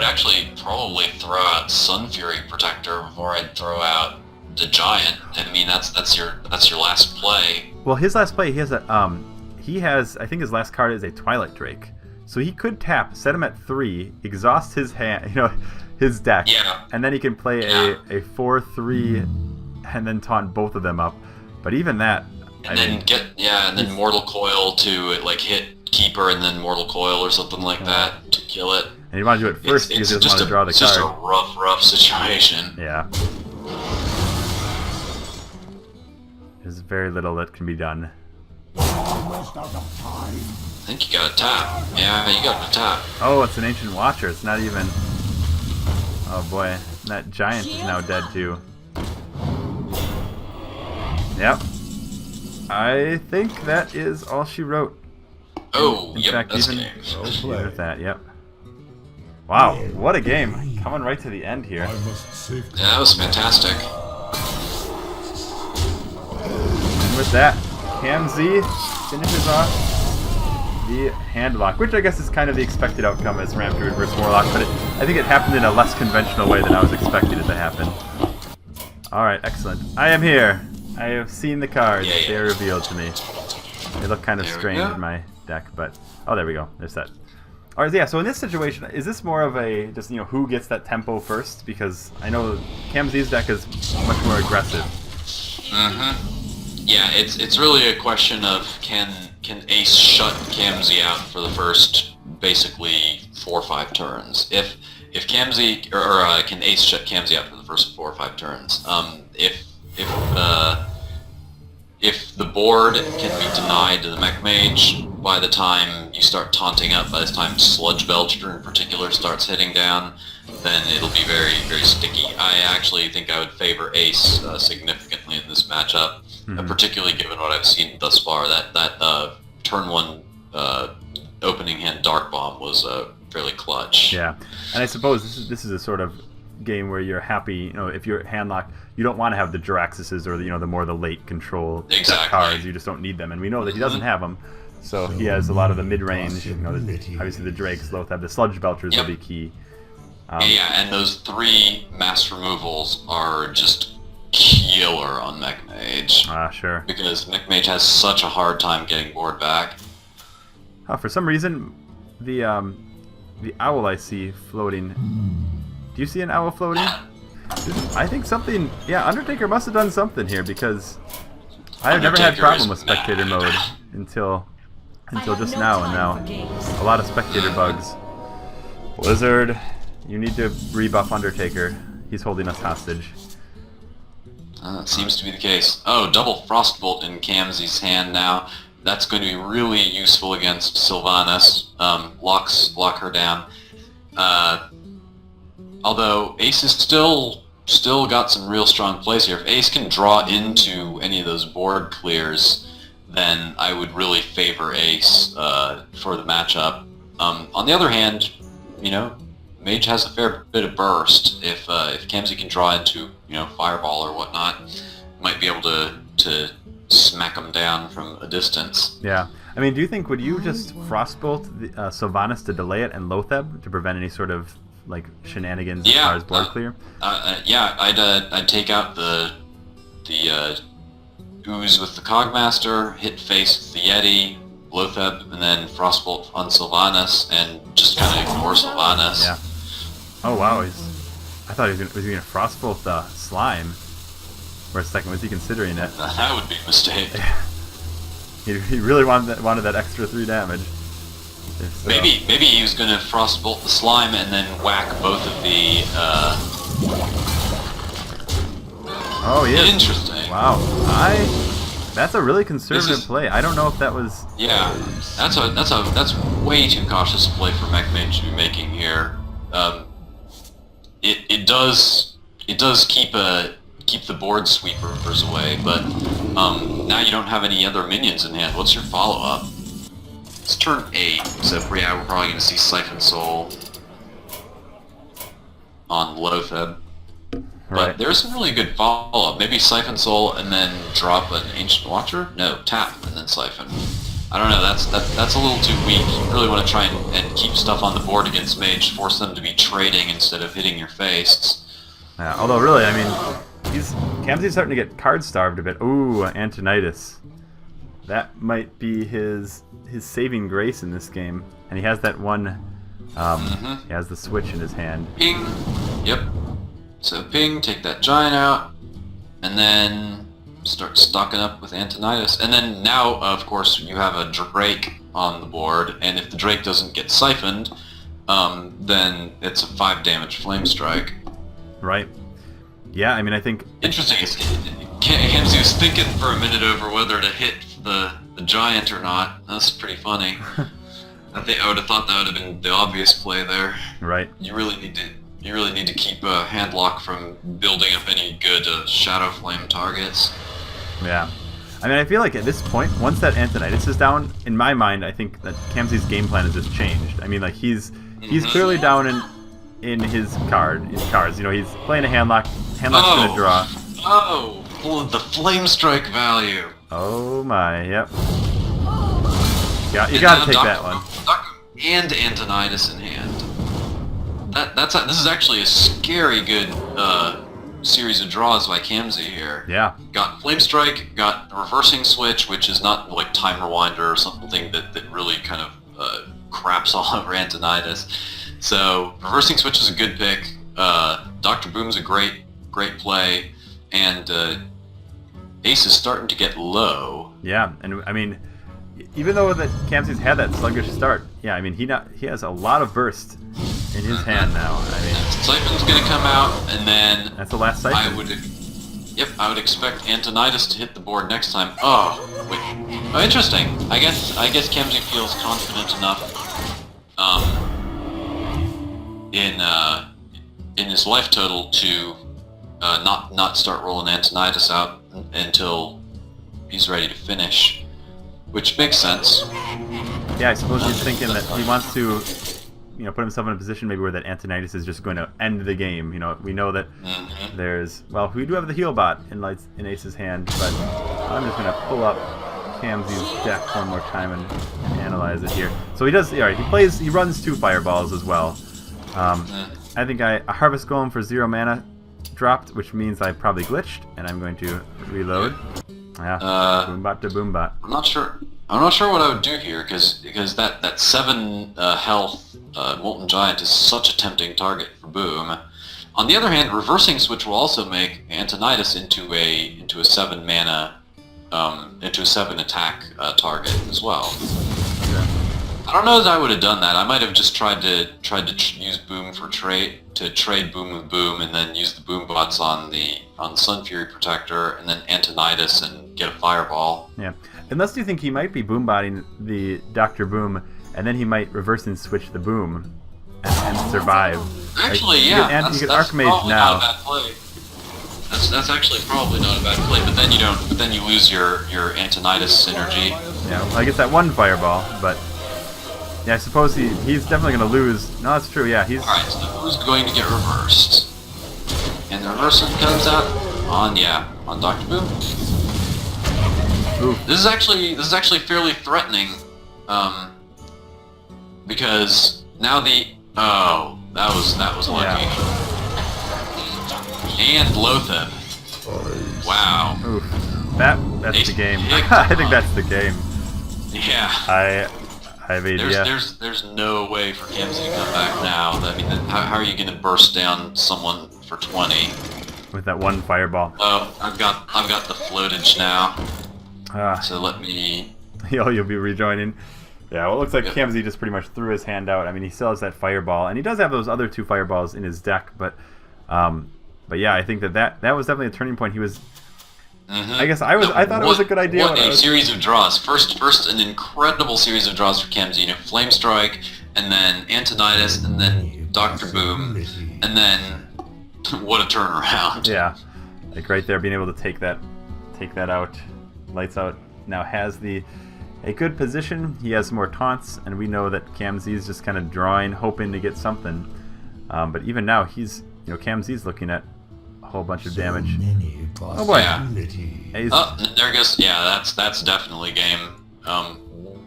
actually probably throw out Sun Fury Protector before I'd throw out the Giant. I mean, that's your last play. Well, his last play, he has I think his last card is a Twilight Drake. So he could tap, set him at 3, exhaust his hand, his deck, and then he can play a 4/3 and then taunt both of them up. But even that, and then Mortal Coil to hit Keeper and then Mortal Coil or something like that to kill it. And you want to do it first because you just want to draw the card. It's just a rough situation. Yeah. There's very little that can be done. I think you got to tap. Yeah, you got to tap. Oh, it's an Ancient Watcher. It's not even... Oh boy, that giant is now dead too. Yep. I think that is all she wrote. Oh, In yep, fact, that's even game. with that, yep. Wow, what a game. Coming right to the end here. Yeah, that was fantastic. And with that, Camzeee finishes off the handlock, which I guess is kind of the expected outcome as Ramp Druid versus Warlock, but I think it happened in a less conventional way than I was expecting it to happen. Alright, excellent. I am here. I have seen the cards. Yeah. They are revealed to me. They look kind of There we strange go. in my deck, but... Oh, there we go. They're set. Alright, yeah, so in this situation, is this more of a, just, you know, who gets that tempo first? Because I know Camzee's deck is much more aggressive. Yeah, it's really a question of can Ace shut Camzeee out for the first basically 4 or 5 turns. If Camzeee or can Ace shut Camzeee out for the first 4 or 5 turns. If the board can be denied to the Mech Mage by the time you start taunting up, by the time Sludge Belcher in particular starts hitting down, then it'll be very, very sticky. I actually think I would favor Ace significantly in this matchup, particularly given what I've seen thus far. That turn 1 opening hand Dark Bomb was fairly clutch. Yeah, and I suppose this is a sort of game where you're happy, you know, if you're handlocked, you don't want to have the Jiraxises or the late control Exactly. cards. You just don't need them, and we know that he doesn't have them. So he has a lot of the mid-range, obviously the Drakes, Lothab, the Sludge Belchers will be key. Yeah, and those 3 mass removals are just killer on Mech Mage. Sure. Because Mech Mage has such a hard time getting board back. For some reason, the owl I see floating. Do you see an owl floating? I think something... Yeah, Undertaker must have done something here, because I have never had problem with spectator mode until just now, and now a lot of spectator bugs. Blizzard, you need to rebuff Undertaker. He's holding us hostage. Seems to be the case. Oh, double Frostbolt in Camzee's hand now. That's going to be really useful against Sylvanas. Lock her down. Although Ace is still got some real strong plays here. If Ace can draw into any of those board clears, then I would really favor Ace for the matchup. On the other hand, you know, Mage has a fair bit of burst. If Camzeee can draw into, you know, Fireball or whatnot, might be able to smack him down from a distance. Yeah. I mean, do you think, would you just Frostbolt the, Sylvanas to delay it and Lothab to prevent any sort of, like, shenanigans as far as board clear? Yeah, I'd take out the Ooze with the Cogmaster, hit face with the Yeti, Lothab, and then Frostbolt on Sylvanas, and just kind of ignore Sylvanas. Yeah. Oh wow, I thought he was going to Frostbolt the Slime. For a second, was he considering it? That would be a mistake. He really wanted that extra 3 damage. Maybe he was going to Frostbolt the Slime and then whack both of the... Oh yeah. Interesting. Wow. That's a really conservative play. I don't know if that was... Yeah, that's way too cautious a play for Mech Mage to be making here. It does keep the board sweepers away, but now you don't have any other minions in hand. What's your follow-up? It's turn 8, so yeah, we're probably going to see Siphon Soul on Lothab. But Right. there's some really good follow-up. Maybe Siphon Soul and then drop an Ancient Watcher? No, tap and then Siphon. I don't know, that's a little too weak. You really want to try and keep stuff on the board against Mage, force them to be trading instead of hitting your face. Yeah, although really, I mean, Camzee's starting to get card starved a bit. Ooh, Antonitis. That might be his saving grace in this game. And he has that one, he has the switch in his hand. Ping. Yep. So ping, take that giant out, and then start stocking up with Antonitis. And then now, of course, you have a Drake on the board, and if the Drake doesn't get siphoned, then it's a 5 damage Flame Strike. Right. Yeah, I mean, I think... Interesting. Camzeee was thinking for a minute over whether to hit the giant or not. That's pretty funny. I would have thought that would have been the obvious play there. Right. You really need to keep Handlock from building up any good Shadow Flame targets. Yeah. I mean, I feel like at this point, once that Antonidas is down, in my mind, I think that Camzee's game plan has just changed. I mean, like he's clearly down in his cards. You know, he's playing a Handlock. Handlock's gonna draw. Oh, the Flame Strike value. Oh my, yep. Yeah, you gotta take that one. And Antonidas in hand. This is actually a scary good series of draws by Camzeee here. Yeah. Got Flame Strike, got Reversing Switch, which is not like Time Rewinder or something that really kind of craps all over Antonidas. So Reversing Switch is a good pick. Dr. Boom's a great play, and Ace is starting to get low. Yeah, and I mean, even though that Camzee's had that sluggish start, yeah, I mean he has a lot of burst in his hand now. I mean, Siphon's gonna come out, and then that's the last Siphon. I would expect Antonidas to hit the board next time. Oh, wait. Oh, interesting. I guess Camzeee feels confident enough in his life total to not start rolling Antonidas out until he's ready to finish, which makes sense. Yeah, I suppose he's thinking that he wants to, put himself in a position maybe where that Antonidas is just going to end the game. You know, we know that there's, well, we do have the heal bot in Ace's hand, but I'm just going to pull up Camzee's deck one more time and analyze it here. So he does, alright, he runs 2 fireballs as well. I think I Harvest Golem for 0 mana dropped, which means I probably glitched, and I'm going to reload. Yeah, boombot to boombot. I'm not sure what I would do here, because that 7 health Molten Giant is such a tempting target for Boom. On the other hand, Reversing Switch will also make Antonidas into a 7 mana, into a 7 attack target as well. Okay. I don't know that I would have done that. I might have just tried to use Boom for trade Boom with Boom, and then use the Boom bots on the Sun Fury Protector, and then Antonidas and get a Fireball. Yeah, unless you think he might be boombotting the Dr. Boom, and then he might reverse and switch the Boom and survive. Actually, like, yeah, you get that's Archmage probably now. not a bad play. That's actually probably not a bad play, but then you lose your Antonidas synergy. Yeah, well, I guess that 1 fireball, but yeah, I suppose he's definitely going to lose. No, that's true. Yeah, he's. All right, so who's going to get reversed? And the reversal comes out on Dr. Boom. Oof. This is actually fairly threatening, because now that was lucky. Yeah. And Lotheb. Wow. Oof. That's the game. I think that's the game. Yeah. I have ADF. There's no way for Camzeee to come back now. I mean, how are you going to burst down someone for 20 with that 1 fireball? Oh, I've got the floatage now. So let me. You'll be rejoining. Yeah, well, it looks like Camzeee just pretty much threw his hand out. I mean, he still has that fireball, and he does have those other 2 fireballs in his deck, but yeah, I think that was definitely a turning point. He was. I guess I thought it was a good idea. What a series of draws! First, an incredible series of draws for Camzeee. Flame Strike, and then Antonidas, and then Dr. Boom, and then what a turnaround! Yeah, like right there, being able to take that out. Lights Out now has a good position. He has more taunts, and we know that Camzee's just kind of drawing, hoping to get something. But even now, Camzee's looking at a whole bunch of damage. Oh boy! Yeah. There goes. Yeah, that's definitely game.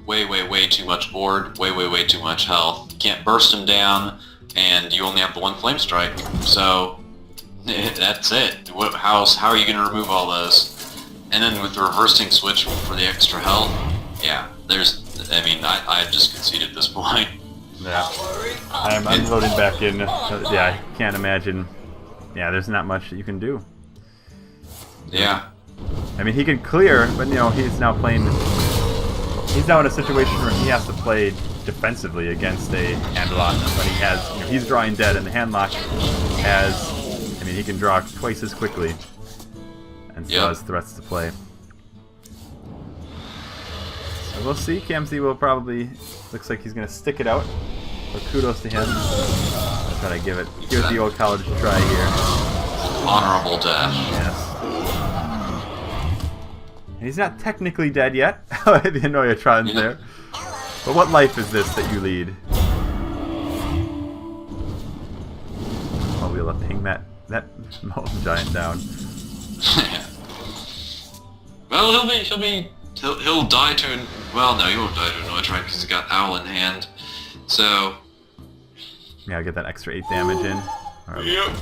Way too much board. Way too much health. You can't burst him down, and you only have the 1 Flame Strike. So that's it. How are you going to remove all those? And then with the Reversing Switch for the extra health, yeah. I've just conceded at this point. Yeah. I'm loading back in. Yeah, I can't imagine. Yeah, there's not much that you can do. Yeah. I mean, he can clear, but he's now playing. He's now in a situation where he has to play defensively against a handlock, but he has. He's drawing dead, and the handlock has. I mean, he can draw twice as quickly, and still has threats to play. We'll see. Camzeee will probably... Looks like he's going to stick it out. So kudos to him. I'll try to give it the old college try here. Honorable death. Yes. He's not technically dead yet. The Annoyatron's there. But what life is this that you lead? Oh, we'll ping that molten giant down. Well, he'll die to an... Well, no, he won't die to an Annoyatron because he's got Owl in hand. So... Yeah, I'll get that extra 8 damage in. Right. Yep.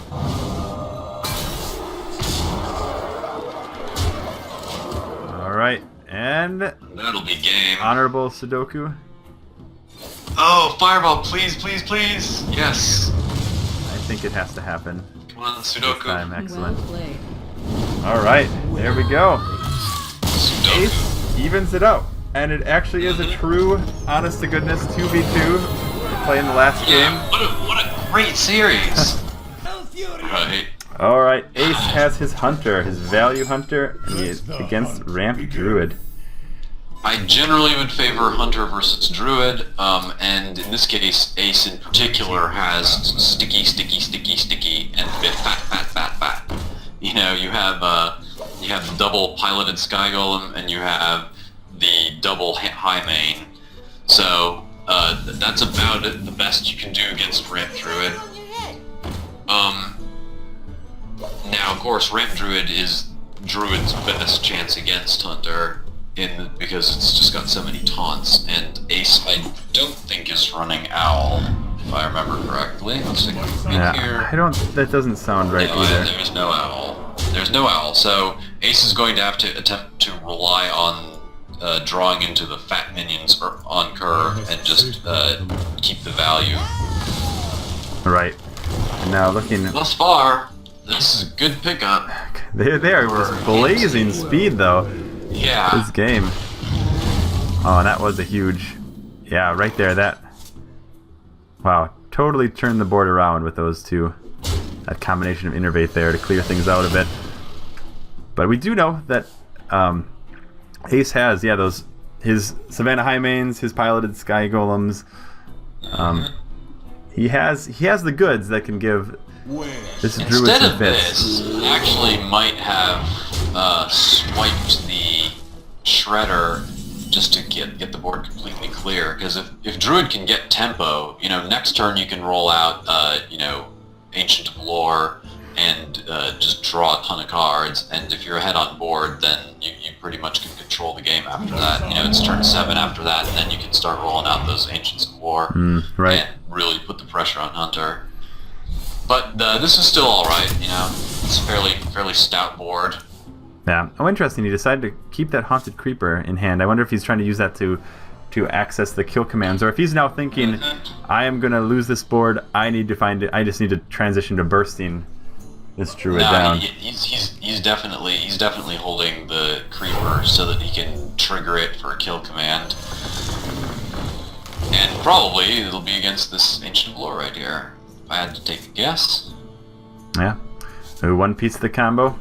Alright, and... That'll be game. Honorable Sudoku. Oh, Fireball, please, please, please! Yes! I think it has to happen. Come on, Sudoku. This time, excellent. Well played. Alright, there we go. Sudoku. Ace evens it out. And it actually is a true, honest-to-goodness 2v2 playing the last game. What a great series! Right. Alright, Ace has his hunter, his value hunter, and he is against Ramp Druid. I generally would favor Hunter versus Druid, and in this case, Ace in particular has sticky, and fat. You know, you have the double piloted Sky Golem, and you have the double high main. So that's about it, the best you can do against Ramp Druid. Now, of course, Ramp Druid is Druid's best chance against Hunter, because it's just got so many taunts, and Ace I don't think is running Owl, if I remember correctly. Let's take a look here. That doesn't sound right either. There's no Owl. There's no Owl, so Ace is going to have to attempt to rely on drawing into the fat minions on curve and just keep the value. Right. And now looking... Thus far, this is a good pickup. They are just blazing speed, though. Yeah. This game. Oh, and that was a huge... Yeah, right there, that... Wow, totally turned the board around with those two. That combination of Innervate there to clear things out a bit. But we do know that Ace has, his Savannah High Mains, his piloted Sky Golems. He has the goods that can give this Druid Instead some of fits. this, he actually might have swiped the Shredder just to get the board completely clear. Because if Druid can get tempo, next turn you can roll out, Ancient of Lore and just draw a ton of cards. And if you're ahead on board, then you pretty much can control the game after that. It's turn 7 after that, and then you can start rolling out those Ancients of War right. and really put the pressure on Hunter. But this is still all right. It's a fairly stout board. Yeah. Oh, interesting. He decided to keep that Haunted Creeper in hand. I wonder if he's trying to use that to access the kill commands, or if he's now thinking, I am gonna lose this board. I need to find it. I just need to transition to bursting this Druid down. He's definitely holding the Creeper so that he can trigger it for a kill command. And probably it'll be against this Ancient of Lore right here. If I had to take a guess. Yeah. So one piece of the combo.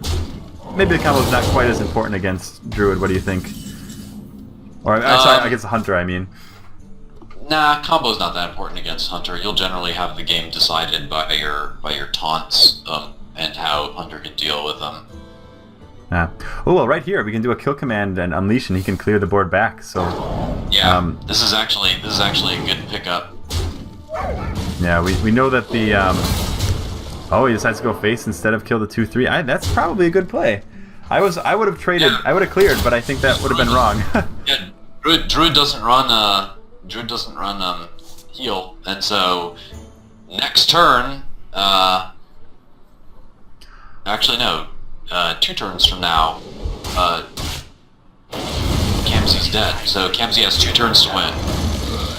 Maybe the combo's not quite as important against Druid. What do you think? Or sorry, against the Hunter, I mean. Nah, combo's not that important against Hunter. You'll generally have the game decided by your taunts and how Hunter can deal with them. Yeah. Oh well, right here we can do a kill command and unleash, and he can clear the board back. So. Yeah. This is actually a good pickup. Yeah, we know that the oh, he decides to go face instead of kill the 2/3. That's probably a good play. I would have traded. Yeah. I would have cleared, but I think that would have been wrong. Yeah, Druid doesn't run heal, and so next turn, actually no, 2 turns from now, Camzee's dead. So Camzeee has 2 turns to win.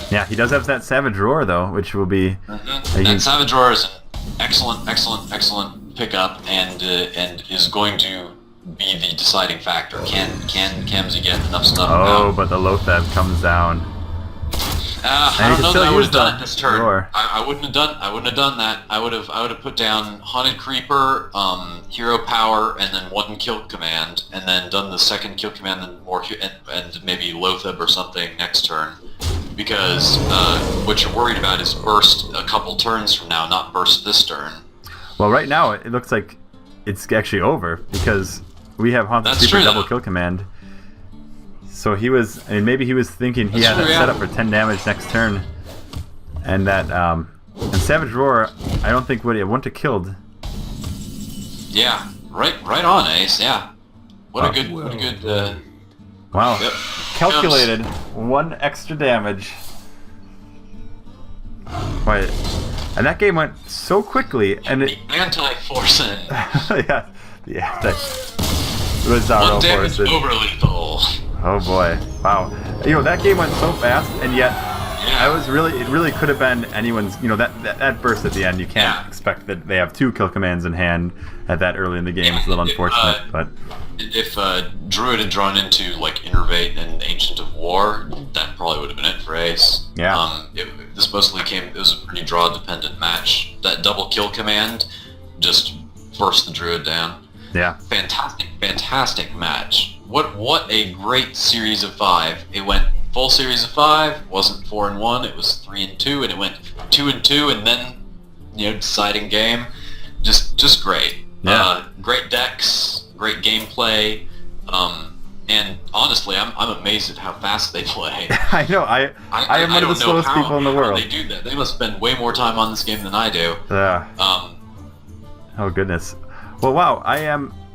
Yeah, he does have that Savage Roar though, which will be. And Savage Roar is an excellent pickup, and is going to be the deciding factor. Can Camzeee get enough stuff out? Oh, but the Lothab comes down. I don't know that I would have done it this turn. Roar. I wouldn't have done that. I would have put down Haunted Creeper, Hero Power, and then one kill command, and then done the second kill command, and maybe Loatheb or something next turn. Because what you're worried about is burst a couple turns from now, not burst this turn. Well, right now it looks like it's actually over because we have Haunted Creeper double kill command. So he was, I mean, maybe he was thinking he had that set up for 10 damage next turn, and that and Savage Roar, I don't think wouldn't have killed. Yeah, right on, Ace. Yeah, what a good. Wow, Yep. Calculated 1 extra damage. Right, and that game went so quickly, and the anti-force in. yeah, the Bizarro 1 damage force. over lethal. Oh boy! Wow, that game went so fast, and yet it really could have been anyone's. That burst at the end. You can't expect that they have 2 kill commands in hand at that early in the game. It's a little unfortunate, but if Druid had drawn into like Innervate and Ancient of War, that probably would have been it for Ace. Yeah. This mostly it was a pretty draw dependent match. That double kill command just burst the Druid down. Yeah. Fantastic match. What a great series of 5. It went full series of 5, wasn't 4-1, it was 3-2, and it went 2-2, and then deciding game. Just great. Yeah. Great decks, great gameplay, and honestly, I'm amazed at how fast they play. I know. I am one of the slowest people in the world. How they do that? They must spend way more time on this game than I do. Yeah. Oh goodness. Well, wow.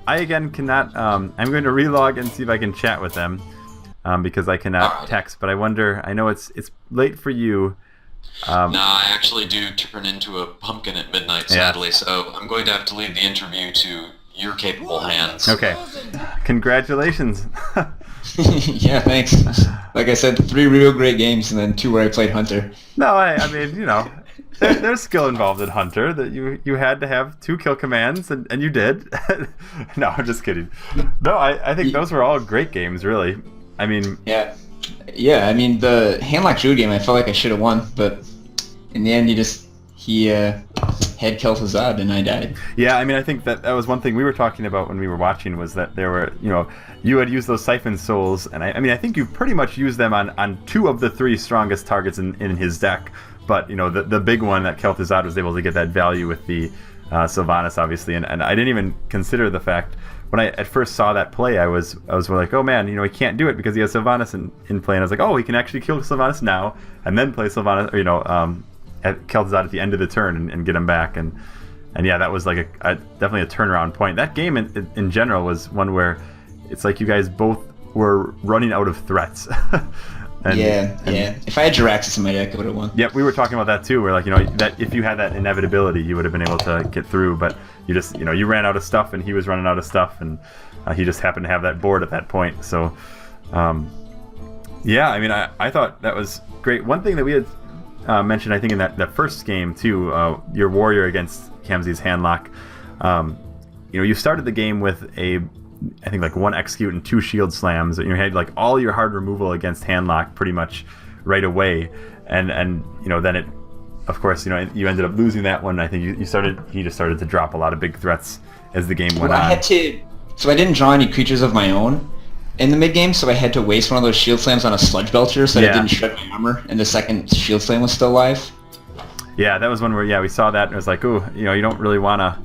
I again cannot. I'm going to relog and see if I can chat with them, because I cannot text. But I wonder. I know it's late for you. No, I actually do turn into a pumpkin at midnight, sadly. So I'm going to have to leave the interview to your capable hands. Okay. Congratulations. Yeah, thanks. Like I said, 3 real great games, and then 2 where I played Hunter. No, I mean, there's skill involved in Hunter. That you had to have 2 kill commands, and you did. No, I'm just kidding. No, I think those were all great games, really. I mean... Yeah. I mean, the Handlock Druid game, I felt like I should have won, but in the end, he had Kel'Thuzad, and I died. Yeah, I mean, I think that was one thing we were talking about when we were watching, was that there were, you had used those Siphon Souls, and I mean, I think you pretty much used them on 2 of the 3 strongest targets in his deck. But the big one that Kel'Thuzad was able to get that value with the Sylvanas, obviously, and I didn't even consider the fact when I at first saw that play, I was like, oh man, he can't do it because he has Sylvanas in play, and I was like, oh, he can actually kill Sylvanas now and then play Sylvanas, at Kel'Thuzad at the end of the turn and get him back, and yeah, that was like definitely a turnaround point. That game in general was one where it's like you guys both were running out of threats. Yeah. If I had Jiraxis in my deck, I would have won. Yep, we were talking about that too. We're like, that if you had that inevitability, you would have been able to get through. But you just, you ran out of stuff, and he was running out of stuff, and he just happened to have that board at that point. So, yeah, I mean, I thought that was great. One thing that we had mentioned, I think, in that first game too, your warrior against Camzee's Handlock. You started the game with I think like 1 execute and 2 shield slams. You had like all your hard removal against Handlock pretty much right away, and then it, of course, you ended up losing that one. I think he just started to drop a lot of big threats as the game went on. So I didn't draw any creatures of my own in the mid game, so I had to waste one of those shield slams on a Sludge Belcher so that it didn't shred my armor, and the second shield slam was still alive. Yeah, that was one where we saw that and it was like, ooh, you don't really want to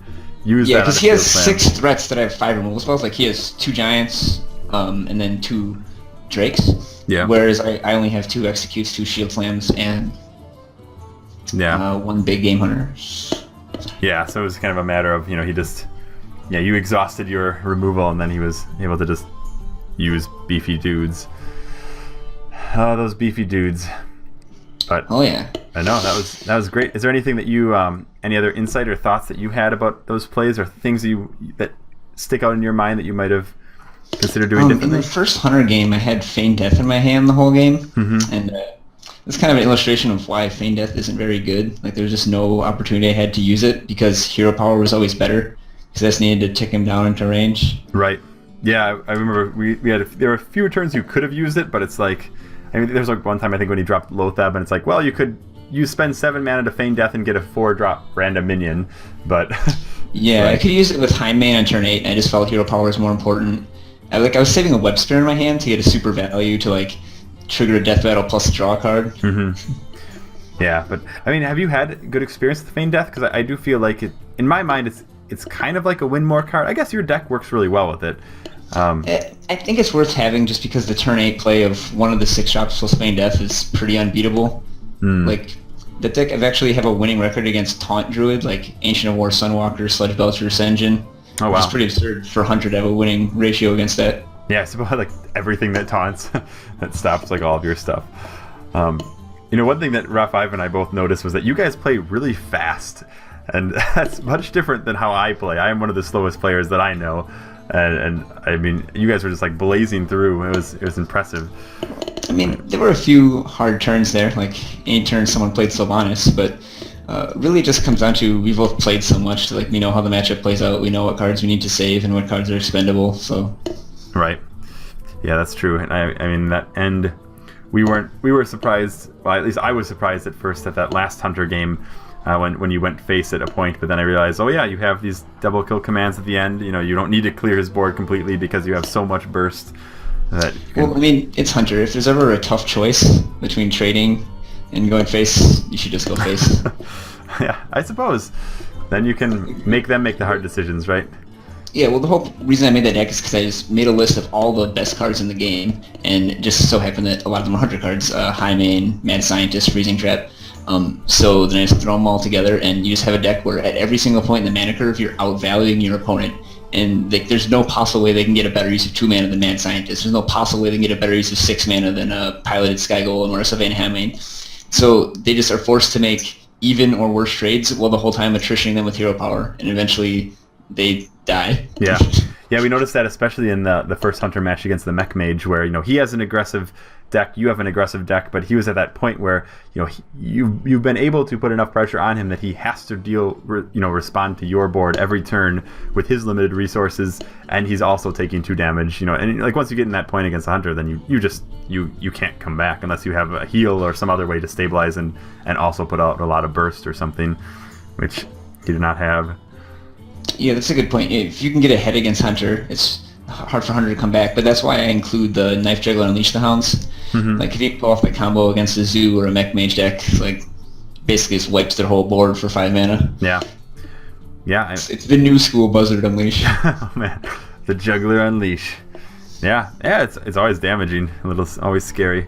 use that. Yeah, because he has 6 threats that I have 5 removal spells. Like he has 2 giants, and then 2 drakes. Yeah. Whereas I only have 2 executes, 2 shield slams, and 1 big game hunter. Yeah, so it was kind of a matter of he just you exhausted your removal, and then he was able to just use beefy dudes. Oh, those beefy dudes. But oh yeah, I know that was great. Is there anything that you any other insight or thoughts that you had about those plays, or things that stick out in your mind that you might have considered doing differently? In the first Hunter game, I had Feign Death in my hand the whole game, and it's kind of an illustration of why Feign Death isn't very good. Like there's just no opportunity I had to use it because hero power was always better, because I just needed to tick him down into range. Right. Yeah, I remember we had there were a few turns you could have used it, but it's like I mean, there's like one time I think when he dropped Lothab, and it's like, well, you spend 7 mana to feign death and get a 4-drop random minion, but yeah, right. I could use it with high mana on turn 8, and I just felt hero power is more important. I was saving a web spinner in my hand to get a super value to like trigger a death battle plus draw a card. Yeah, but I mean, have you had good experience with feign death? Because I do feel like it, in my mind, it's kind of like a win more card. I guess your deck works really well with it. I think it's worth having just because the turn 8 play of one of the 6 drops plus feign death is pretty unbeatable. Like, the deck actually have a winning record against Taunt Druid, like Ancient of War, Sunwalker, Sludge Belcher, Sen'jin. Oh, wow. It's pretty absurd for Hunter to have a winning ratio against that. Yeah, it's about like everything that taunts, that stops like all of your stuff. One thing that Raph, Ivan, and I both noticed was that you guys play really fast, and that's much different than how I play. I am one of the slowest players that I know, and I mean, you guys were just like blazing through. It was impressive. I mean, there were a few hard turns there, like any turn someone played Sylvanas, but really it just comes down to we both played so much, like we know how the matchup plays out, we know what cards we need to save and what cards are expendable, so... Right. Yeah, that's true. And I mean, that end, we were surprised, well, at least I was surprised at first at that last Hunter game when you went face at a point, but then I realized, oh yeah, you have these double kill commands at the end, you don't need to clear his board completely because you have so much burst. Well, I mean, it's Hunter. If there's ever a tough choice between trading and going face, you should just go face. Yeah, I suppose. Then you can make them make the hard decisions, right? Yeah, well, the whole reason I made that deck is because I just made a list of all the best cards in the game, and it just so happened that a lot of them are Hunter cards, High Main, Mad Scientist, Freezing Trap. So then I just throw them all together, and you just have a deck where at every single point in the mana curve, you're outvaluing your opponent. And there's no possible way they can get a better use of 2 mana than Mad Scientist. There's no possible way they can get a better use of 6 mana than a Piloted Sky Golem or a Sylvain Hammain. So they just are forced to make even or worse trades while the whole time attritioning them with hero power, and eventually they die. Yeah. Yeah, we noticed that especially in the first Hunter match against the Mech Mage, where he has an aggressive deck, you have an aggressive deck, but he was at that point where you've been able to put enough pressure on him that he has to respond to your board every turn with his limited resources, and he's also taking 2 damage. And like once you get in that point against a Hunter, then you can't come back unless you have a heal or some other way to stabilize and also put out a lot of burst or something, which he did not have. Yeah, that's a good point. If you can get ahead against Hunter, it's hard for Hunter to come back, but that's why I include the Knife Juggler and Unleash the Hounds. Like if you pull off the combo against a Zoo or a Mech Mage deck, like basically just wipes their whole board for 5 mana. Yeah. Yeah. It's the new school Buzzard Unleash. Oh man, the Juggler Unleash. Yeah. It's always damaging, always scary.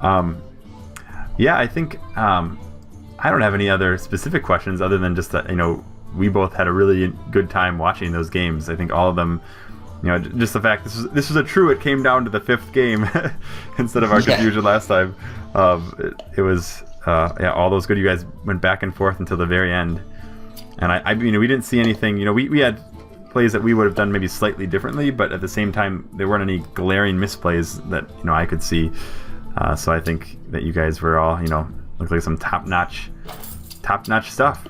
Yeah, I think I don't have any other specific questions other than just that we both had a really good time watching those games. I think all of them. Just the fact this was a true. It came down to the 5th game instead of our confusion last time. It was all those good. You guys went back and forth until the very end, and I we didn't see anything. We had plays that we would have done maybe slightly differently, but at the same time there weren't any glaring misplays that I could see. So I think that you guys were all looked like some top notch stuff.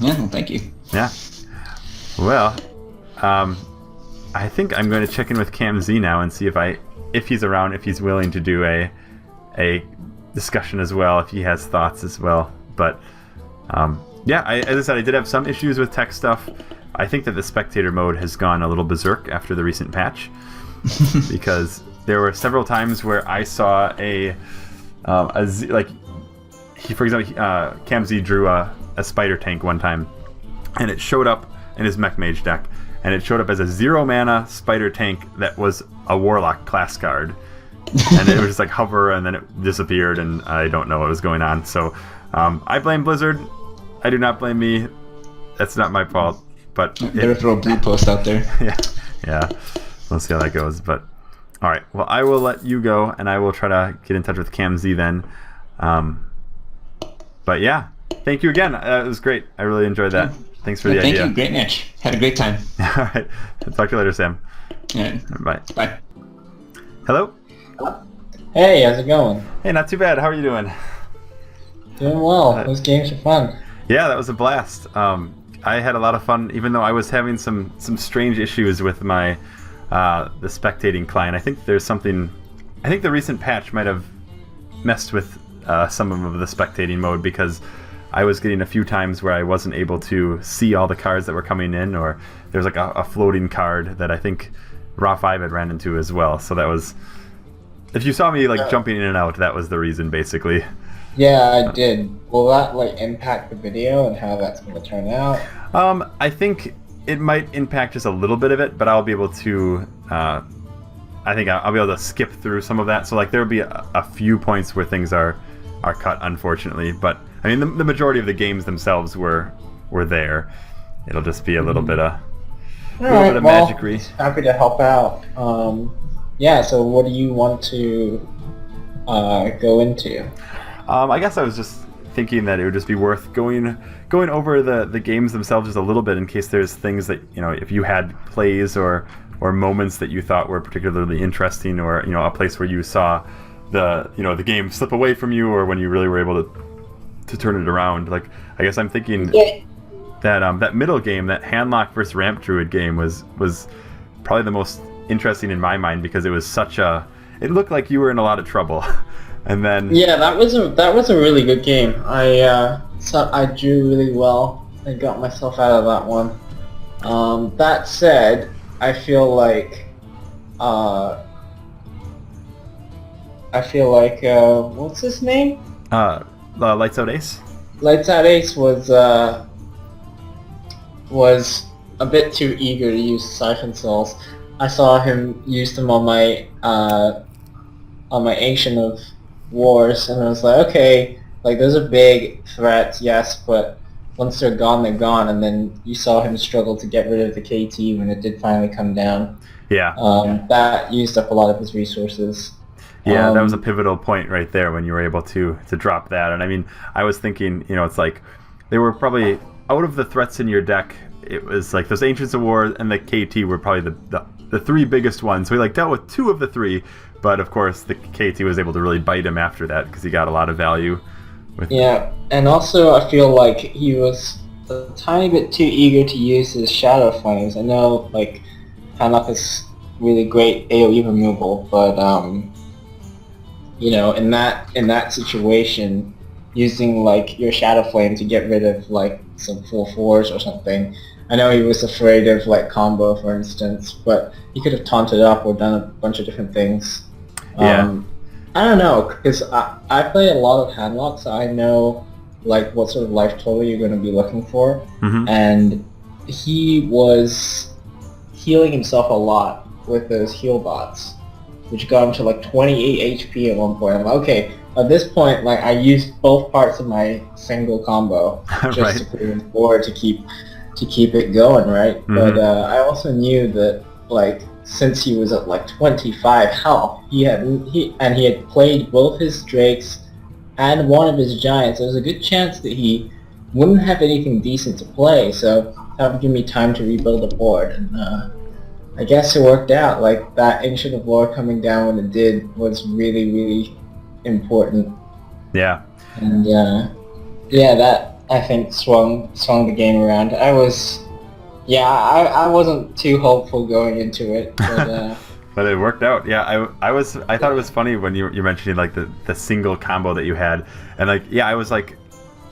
Yeah, well, thank you. Yeah. Well. I think I'm going to check in with Camzeee now and see if he's around, if he's willing to do a discussion as well, if he has thoughts as well. But as I said, I did have some issues with tech stuff. I think that the spectator mode has gone a little berserk after the recent patch because there were several times where I saw for example, Camzeee drew a spider tank one time, and it showed up in his Mech Mage deck. And it showed up as a 0 mana spider tank that was a Warlock class card. And it was just like hover, and then it disappeared, and I don't know what was going on. So I blame Blizzard. I do not blame me. That's not my fault. But better throw a blue post out there. Yeah. We'll see how that goes. But all right. Well, I will let you go, and I will try to get in touch with Camzeee then. But yeah, thank you again. It was great. I really enjoyed that. Thanks for the idea. Thank you. Great match. Had a great time. All right. Talk to you later, Sam. All right. Bye. Bye. Hello? Hey, how's it going? Hey, not too bad. How are you doing? Doing well. Those games are fun. Yeah, that was a blast. I had a lot of fun, even though I was having some strange issues with my the spectating client. I think there's something I think the recent patch might have messed with some of the spectating mode, because I was getting a few times where I wasn't able to see all the cards that were coming in, or there's like a floating card that I think Raw 5 had ran into as well. So that was, if you saw me like jumping in and out, that was the reason basically. Yeah, I did. Will that like impact the video and how that's going to turn out? I think it might impact just a little bit of it, but I'll be able to. I think I'll be able to skip through some of that. So like there'll be a few points where things are cut, unfortunately. But I mean, the majority of the games themselves were there. It'll just be a little bit of magicry. Happy to help out. Yeah. So what do you want to go into? I guess I was just thinking that it would just be worth going over the games themselves just a little bit, in case there's things that, you know, if you had plays or moments that you thought were particularly interesting, or, you know, a place where you saw the game slip away from you, or when you really were able to turn it around. Like, I guess I'm thinking that middle game, that Handlock versus Ramp Druid game, was probably the most interesting in my mind, because it was it looked like you were in a lot of trouble. And then that was a really good game. I drew really well and got myself out of that one. That said, I feel like what's his name? LightsOutAce. LightsOutAce was a bit too eager to use Siphon Souls. I saw him use them on my Ancient of Wars, and I was like, okay, like those are big threats, yes, but once they're gone, they're gone. And then you saw him struggle to get rid of the KT when it did finally come down. Yeah. That used up a lot of his resources. Yeah, that was a pivotal point right there when you were able to drop that. And I mean, I was thinking, you know, it's like they were probably, out of the threats in your deck, it was like those Ancients of War and the KT were probably the three biggest ones. We like dealt with two of the three, but of course the KT was able to really bite him after that, because he got a lot of value. And also I feel like he was a tiny bit too eager to use his Shadow Flames. I know, like, Handlock is really great AoE removal, but you know, in that situation, using like your Shadow Flame to get rid of like some 4/4s or something. I know he was afraid of like combo, for instance, but he could have taunted up or done a bunch of different things. I don't know, because I play a lot of Handlock, so I know like what sort of life total you're going to be looking for. And he was healing himself a lot with those heal bots, which got him to like 28 HP at one point. I'm like, okay, at this point, like I used both parts of my single combo just to put him forward to keep it going, right? But I also knew that, like, since he was at like 25 health, he had played both his Drakes and one of his Giants. There was a good chance that he wouldn't have anything decent to play, so that would give me time to rebuild the board. And I guess it worked out. Like, that Ancient of War coming down when it did was really, really important. Yeah. And that, I think, swung the game around. I wasn't too hopeful going into it, but but it worked out. Yeah, I thought it was funny when you're mentioning like the single combo that you had, and like, yeah, I was like,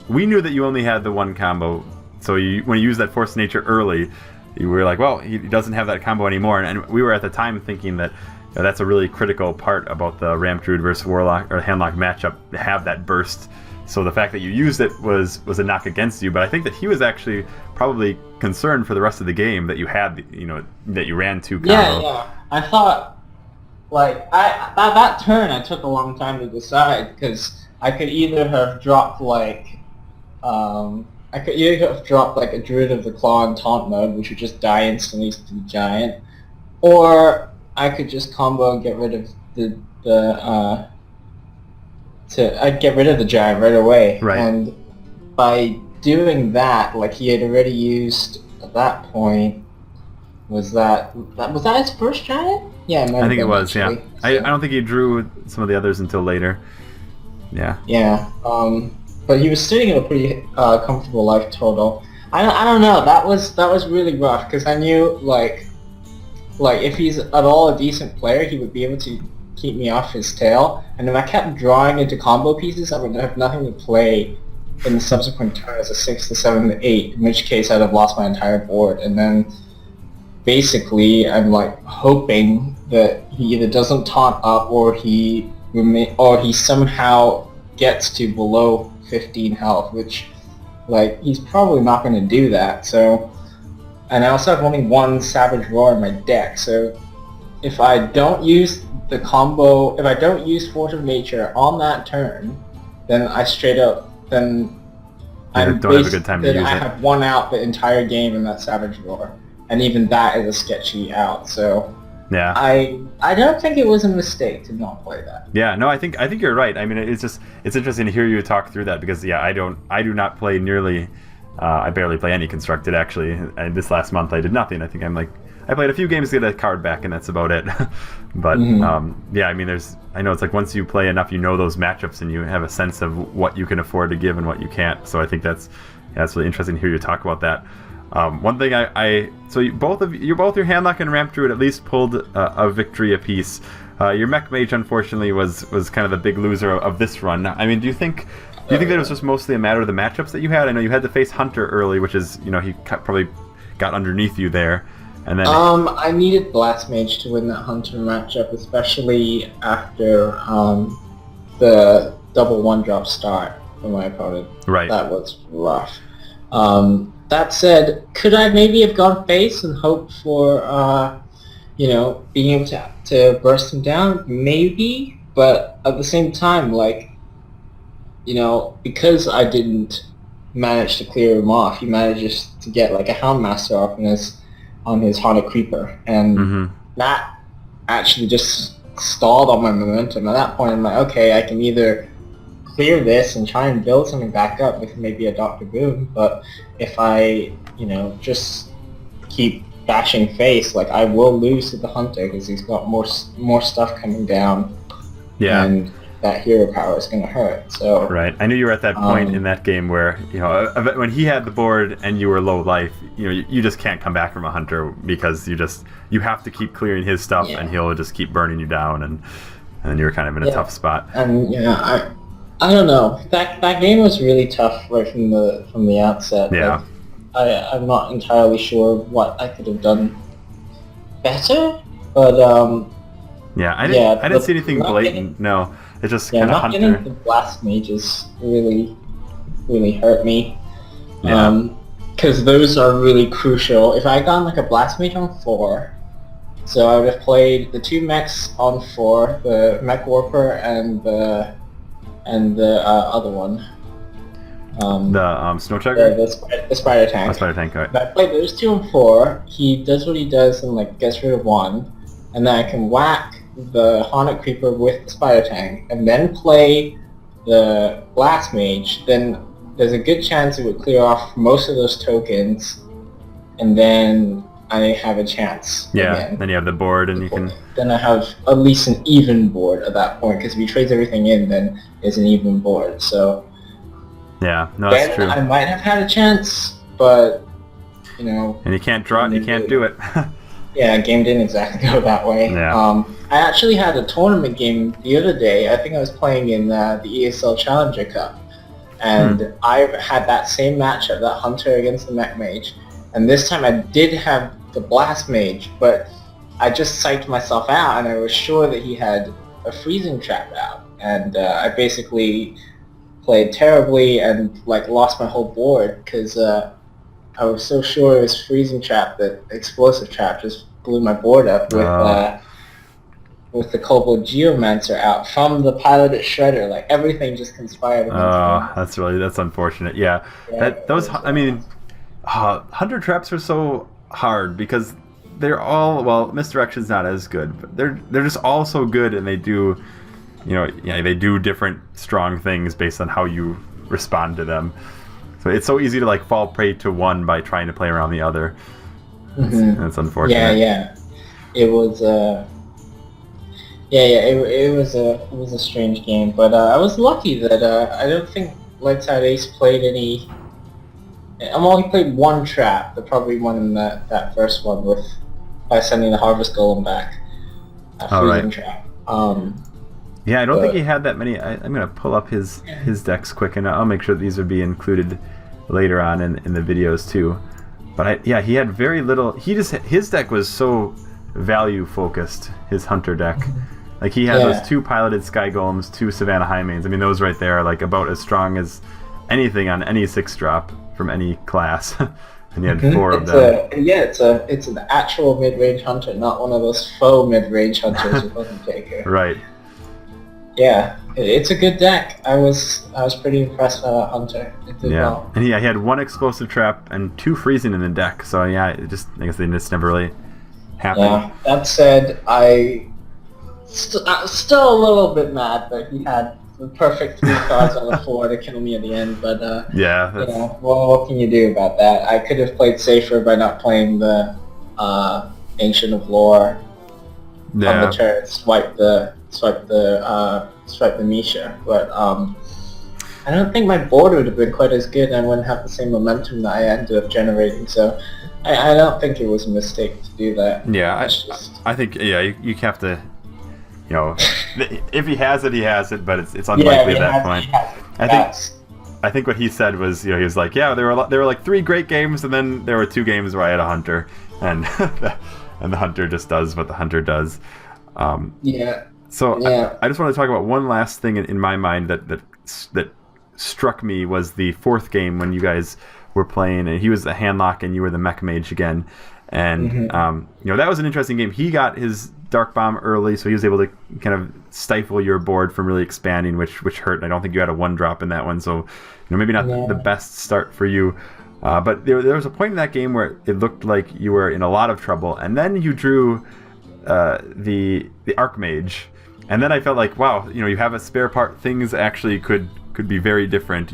we knew that you only had the one combo, so when you used that Force of Nature early, you were like, well, he doesn't have that combo anymore, and we were at the time thinking that, you know, that's a really critical part about the Ramp Druid versus Warlock or Handlock matchup, to have that burst. So the fact that you used it was a knock against you, but I think that he was actually probably concerned for the rest of the game that you had, you know, that you ran two combo. Yeah. I thought, like, that turn I took a long time to decide, because I could either have dropped like, a Druid of the Claw in taunt mode, which would just die instantly to the Giant, or I could just combo and get rid of I'd get rid of the Giant right away. Right. And by doing that, like, he had already used at that point, was that his first Giant? Yeah, I think it was. Actually. Yeah, I don't think he drew some of the others until later. Yeah. Yeah. But he was sitting at a pretty comfortable life total. I don't know. That was really rough, because I knew like if he's at all a decent player, he would be able to keep me off his tail. And if I kept drawing into combo pieces, I would have nothing to play in the subsequent turns, a 6 to 7 to 8, in which case I'd have lost my entire board. And then basically I'm like hoping that he either doesn't taunt up or he somehow gets to below 15 health, which like he's probably not going to do that. So, and I also have only one Savage Roar in my deck, so if I don't use the combo, if I don't use Force of Nature on that turn, then I straight up, then I don't have a good time to use it. I have won out the entire game in that Savage Roar, and even that is a sketchy out. So yeah, I don't think it was a mistake to not play that. Yeah, no, I think you're right. I mean, it's interesting to hear you talk through that because yeah, I do not play nearly. I barely play any constructed actually. And this last month I did nothing. I think I played a few games to get a card back, and that's about it. But yeah, I mean, I know it's like once you play enough, you know those matchups, and you have a sense of what you can afford to give and what you can't. So I think that's really interesting to hear you talk about that. One thing so both your handlock and ramp druid at least pulled a victory apiece. Your mech mage unfortunately was kind of the big loser of this run. I mean, do you think that it was just mostly a matter of the matchups that you had? I know you had to face Hunter early, which is he probably got underneath you there. And then I needed Blast Mage to win that Hunter matchup, especially after the double 1-drop start from my opponent. Right. That was rough. That said, could I maybe have gone face and hoped for being able to burst him down? Maybe, but at the same time, like, because I didn't manage to clear him off, he manages to get like a Houndmaster off on his Haunted Creeper, and that actually just stalled all my momentum. At that point, I'm like, okay, I can either clear this and try and build something back up with maybe a Dr. Boom, but if I, just keep bashing face, like, I will lose to the Hunter because he's got more stuff coming down. Yeah. And that hero power is going to hurt. So right, I knew you were at that point in that game where when he had the board and you were low life, you just can't come back from a Hunter because you have to keep clearing his stuff, and he'll just keep burning you down, and you're kind of in a tough spot. And I don't know, that game was really tough right from the outset. Yeah. Like, I'm not entirely sure what I could have done better, but I didn't see anything blatant. No. It's just kind of Hunter. Not getting the Blast Mages really, really hurt me. Yeah. Because those are really crucial. If I had gone like a Blast Mage on 4, so I would have played the 2 mechs on 4, the Mech Warper and the other one. The Snow Chugger? The Spider Tank. Oh, Spider Tank, right. If I play those 2 on 4, he does what he does and like gets rid of 1, and then I can whack the Haunted Creeper with the Spider Tank, and then play the Blast Mage, then there's a good chance it would clear off most of those tokens, and then I have a chance. Yeah, again. Then you have the board, and you can... Then I have at least an even board at that point, because if he trades everything in, then it's an even board, so... Yeah, no, that's true. I might have had a chance, but, And you can't draw it, you can't do it. Yeah, game didn't exactly go that way. Yeah. I actually had a tournament game the other day. I think I was playing in the ESL Challenger Cup, and I had that same matchup, that Hunter against the Mech Mage, and this time I did have the Blast Mage, but I just psyched myself out, and I was sure that he had a Freezing Trap out, and I basically played terribly and like lost my whole board because I was so sure it was Freezing Trap that Explosive Trap just blew my board up with the Kobold Geomancer out from the Piloted Shredder. Like, everything just conspired against me. That's unfortunate. Yeah. Hunter Traps are so hard because they're all, Misdirection's not as good, but they're just all so good, and they do, they do different strong things based on how you respond to them. So it's so easy to like fall prey to one by trying to play around the other. It's unfortunate. Yeah. It was it was a strange game, but I was lucky that I don't think LightsOutAce played any. He played one trap, the probably one in that first one by sending the Harvest Golem back. Freezing Trap. Yeah, I don't think he had that many. I'm gonna pull up his decks quick, and I'll make sure that these would be included later on in the videos too. But he had very little. His deck was so value focused. His hunter deck, like he had those 2 piloted sky golems, 2 Savannah Highmanes. I mean, those right there are like about as strong as anything on any 6-drop from any class. And he had 4 of them. It's an actual mid-range hunter, not one of those faux mid-range hunters with Undertaker. Right. Yeah, it's a good deck. I was pretty impressed by that hunter. It did well. And he had 1 explosive trap and 2 freezing in the deck. So I guess they just never really happened. Yeah. That said, I still a little bit mad that he had the perfect 3 cards on the floor to kill me at the end. But what can you do about that? I could have played safer by not playing the Ancient of Lore on the turn. Swipe the Misha, but I don't think my board would have been quite as good, and I wouldn't have the same momentum that I ended up generating. So I don't think it was a mistake to do that. Yeah, I think you have to, if he has it, he has it, but it's unlikely at that point. I think what he said was, he was like, there were like 3 great games, and then there were 2 games where I had a hunter, and and the hunter just does what the hunter does. So I just want to talk about one last thing in my mind that struck me was the 4th game when you guys were playing, and he was the handlock and you were the mech mage again, and that was an interesting game. He got his dark bomb early, so he was able to kind of stifle your board from really expanding, which hurt. And I don't think you had a 1-drop in that one, so maybe not the best start for you. But there was a point in that game where it looked like you were in a lot of trouble, and then you drew the Archmage, and then I felt like, wow, you have a spare part. Things actually could be very different.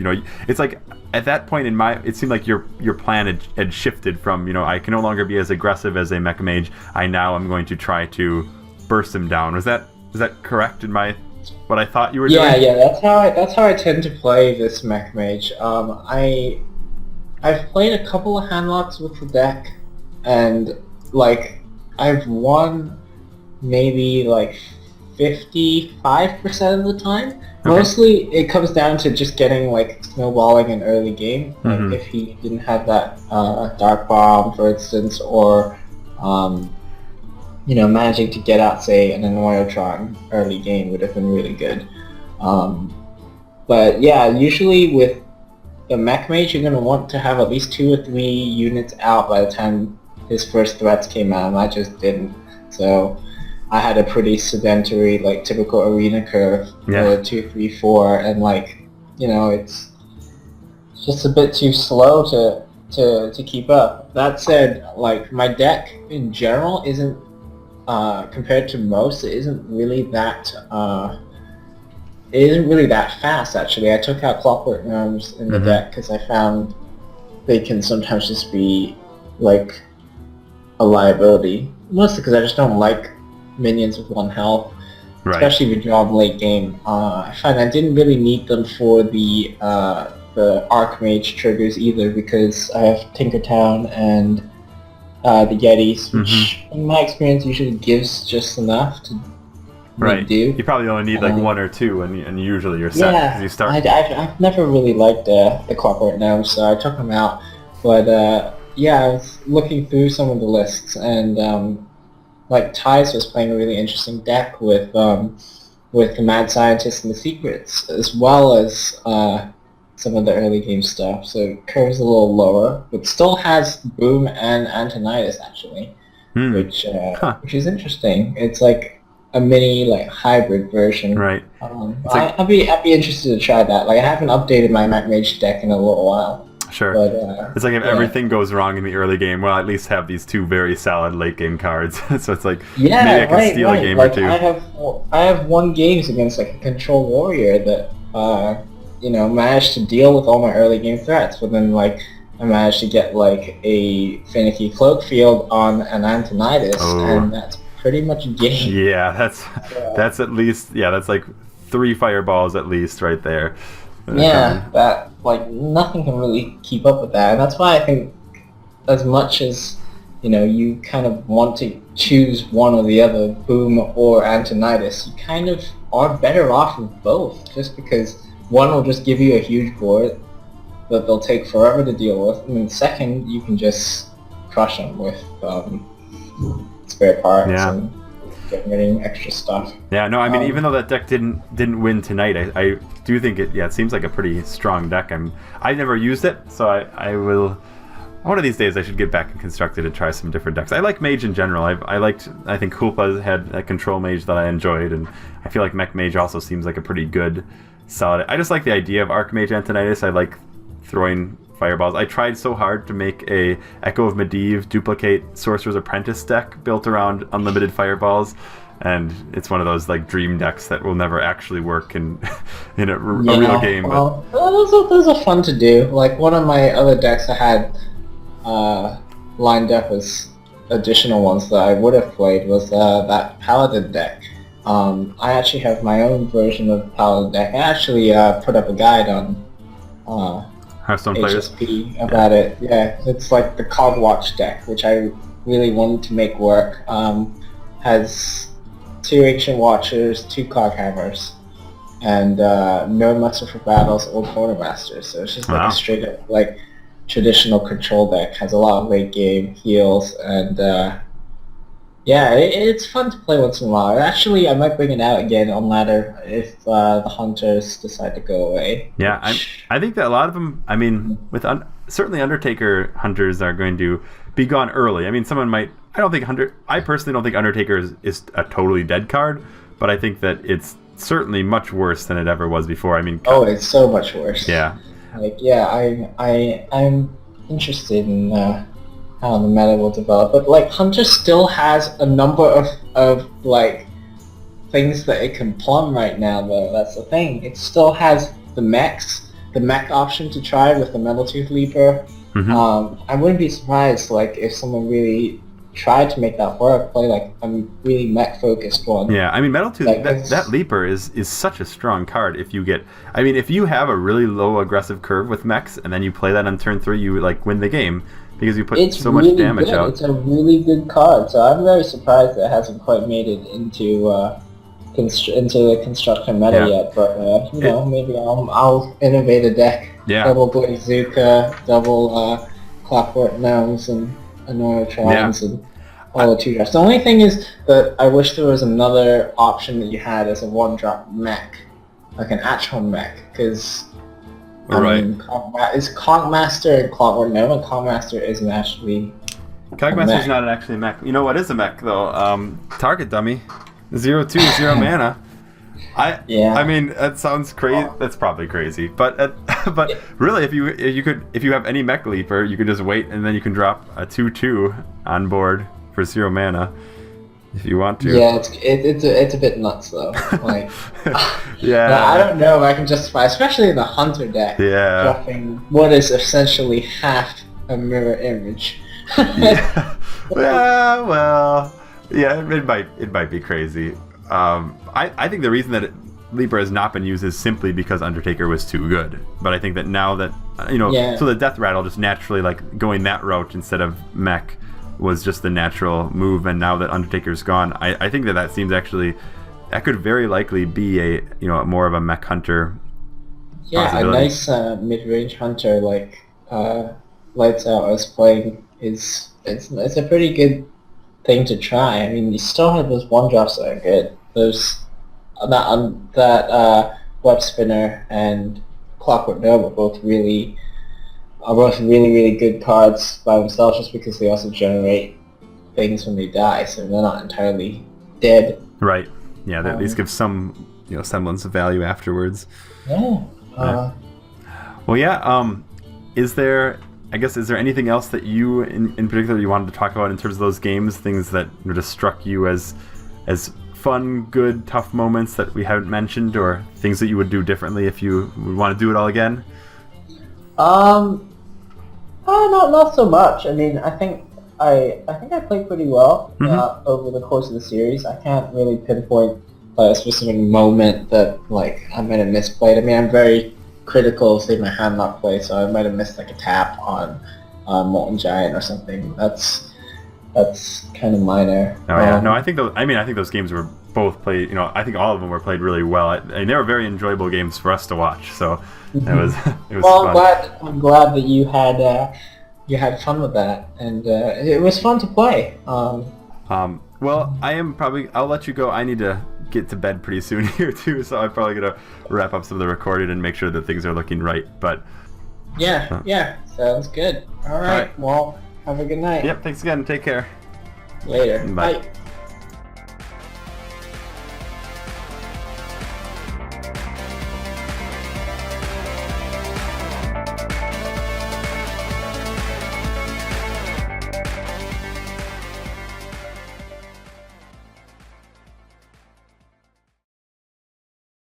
It's like at that point it seemed like your plan had shifted from, I can no longer be as aggressive as a mech mage. I now am going to try to burst him down. Was that correct in what I thought you were doing? Yeah. That's how I tend to play this mech mage. I've played a couple of handlocks with the deck, and I've won maybe 55% of the time. Okay. Mostly it comes down to just getting snowballing in early game. If he didn't have that dark bomb, for instance, or managing to get out, say, an Annoyotron early game would have been really good. But yeah, usually with the mech mage, you're going to want to have at least 2 or 3 units out by the time his first threats came out, and I just didn't. So I had a pretty sedentary, typical arena curve, 2, 3, 4, and it's just a bit too slow to keep up. That said, my deck in general isn't, compared to most, it isn't really that fast, actually. I took out Clockwork Gnomes in the deck because I found they can sometimes just be a liability, mostly because I just don't like minions with 1 health, especially if you draw them late game. I find I didn't really need them for the Archmage triggers either, because I have Tinkertown and the Yetis, which in my experience usually gives just enough to do. You probably only need 1 or 2, and usually you're set. Yeah, You start. I've never really liked the Clockwork Gnomes, so I took them out. But I was looking through some of the lists, and Tice was playing a really interesting deck with the Mad Scientist and the Secrets, as well as some of the early game stuff. So curve's a little lower, but still has Boom and Antonidas actually, which is interesting. It's a mini hybrid version. Right. I'd be interested to try that. I haven't updated my Mech Mage deck in a little while. Sure. But, it's if everything goes wrong in the early game, well, at least have these 2 very solid late game cards. So it's maybe I can steal a game or 2. I have won games against a Control Warrior that managed to deal with all my early game threats, but then I managed to get a Finicky Cloak Field on an Antonidas, and that's pretty much a game. Yeah, that's at least that's 3 fireballs at least right there. That nothing can really keep up with that, and that's why I think as much as you kind of want to choose one or the other, Boom or Antonidas, you kind of are better off with both, just because one will just give you a huge board that they'll take forever to deal with, and then second, you can just crush them with spare parts and getting extra stuff. Yeah, no, I mean, even though that deck didn't win tonight, I do think it seems like a pretty strong deck. I never used it, so I will. One of these days, I should get back and construct it and try some different decks. I like Mage in general. I think Kulpa had a control Mage that I enjoyed, and I feel like Mech Mage also seems like a pretty good, solid. I just like the idea of Archmage Antonidas. I like throwing fireballs. I tried so hard to make a Echo of Medivh duplicate Sorcerer's Apprentice deck built around unlimited fireballs, and it's one of those like dream decks that will never actually work in a real game. Well, those are fun to do. Like one of my other decks I had lined up as additional ones that I would have played was that Paladin deck. I actually have my own version of the Paladin deck. I actually put up a guide on Hearthstone players about it. Yeah, it's like the Cogwatch deck, which I really wanted to make work. Has 2 Ancient Watchers, 2 Coghammers, and no Muster for Battles or Quartermasters. So it's just like a straight up like traditional control deck. Has a lot of late game heals, and it's fun to play once in a while. Actually, I might bring it out again on ladder if the hunters decide to go away. Yeah, I think that a lot of them, I mean, with certainly Undertaker hunters are going to be gone early. I mean, someone might, I personally don't think Undertaker is a totally dead card, but I think that it's certainly much worse than it ever was before. I mean, it's so much worse. Yeah. I'm interested in how the meta will develop, but like Hunter still has a number of like things that it can plumb right now, though. That's the thing. It still has the mech option to try with the Metal Tooth Leaper. Mm-hmm. I wouldn't be surprised like if someone really tried to make that work, play like a really mech focused one. Yeah, I mean Metal Tooth, that Leaper is such a strong card. If you have a really low aggressive curve with mechs and then you play that on turn 3, you like win the game because you put so much damage out. It's a really good card, so I'm very surprised that it hasn't quite made it into the constructor meta yet. But maybe I'll innovate a deck. Yeah. Double Blazuka, double Clockwork Gnomes, and Anoratrons, and all the 2-drops. The only thing is that I wish there was another option that you had as a 1-drop mech, like an actual mech, because it's Cogmaster and Clockwork Gnome, and Cogmaster isn't actually Cogmaster's not actually a mech. You know what is a mech, though? Target dummy. 0/2, 0 mana. I mean, that sounds crazy. That's probably crazy, but really, if you have any mech leaper, you can just wait and then you can drop a 2/2 on board for 0 mana if you want to. Yeah, it's a bit nuts though. Like, yeah, I don't know if I can justify, especially in the hunter deck. Yeah, dropping what is essentially half a mirror image. Yeah, well, it might be crazy. I think the reason that Leaper has not been used is simply because Undertaker was too good. But I think that now that, so the Death Rattle just naturally, like, going that route instead of mech was just the natural move, and now that Undertaker's gone, I think that seems actually, that could very likely be a more of a mech hunter possibility. A nice mid-range hunter like LightsOutAce playing it's a pretty good thing to try. I mean, you still have those 1-drops that are good. Those that Web Spinner and Clockwork Gnome are both really good cards by themselves, just because they also generate things when they die, so they're not entirely dead. Right. Yeah. They at least give some semblance of value afterwards. Yeah. Well, yeah. Is there anything else that you in particular you wanted to talk about in terms of those games? Things that just struck you as fun, good, tough moments that we haven't mentioned, or things that you would do differently if you would want to do it all again? Not so much. I mean, I think I played pretty well over the course of the series. I can't really pinpoint a specific moment that like I might have misplayed. I mean, I'm very critical of, say, my hand lock play, so I might have missed like a tap on Molten Giant or something. That's that's kind of minor. Oh yeah, no, I think those games were both played. I think all of them were played really well. And they were very enjoyable games for us to watch. So it was Well, fun. I'm glad that you had fun with that, and it was fun to play. Well, I'll let you go. I need to get to bed pretty soon here too, so I'm probably gonna wrap up some of the recording and make sure that things are looking right. But yeah, sounds good. All right. Well, have a good night. Yep. Thanks again. Take care. Later. Bye. Bye.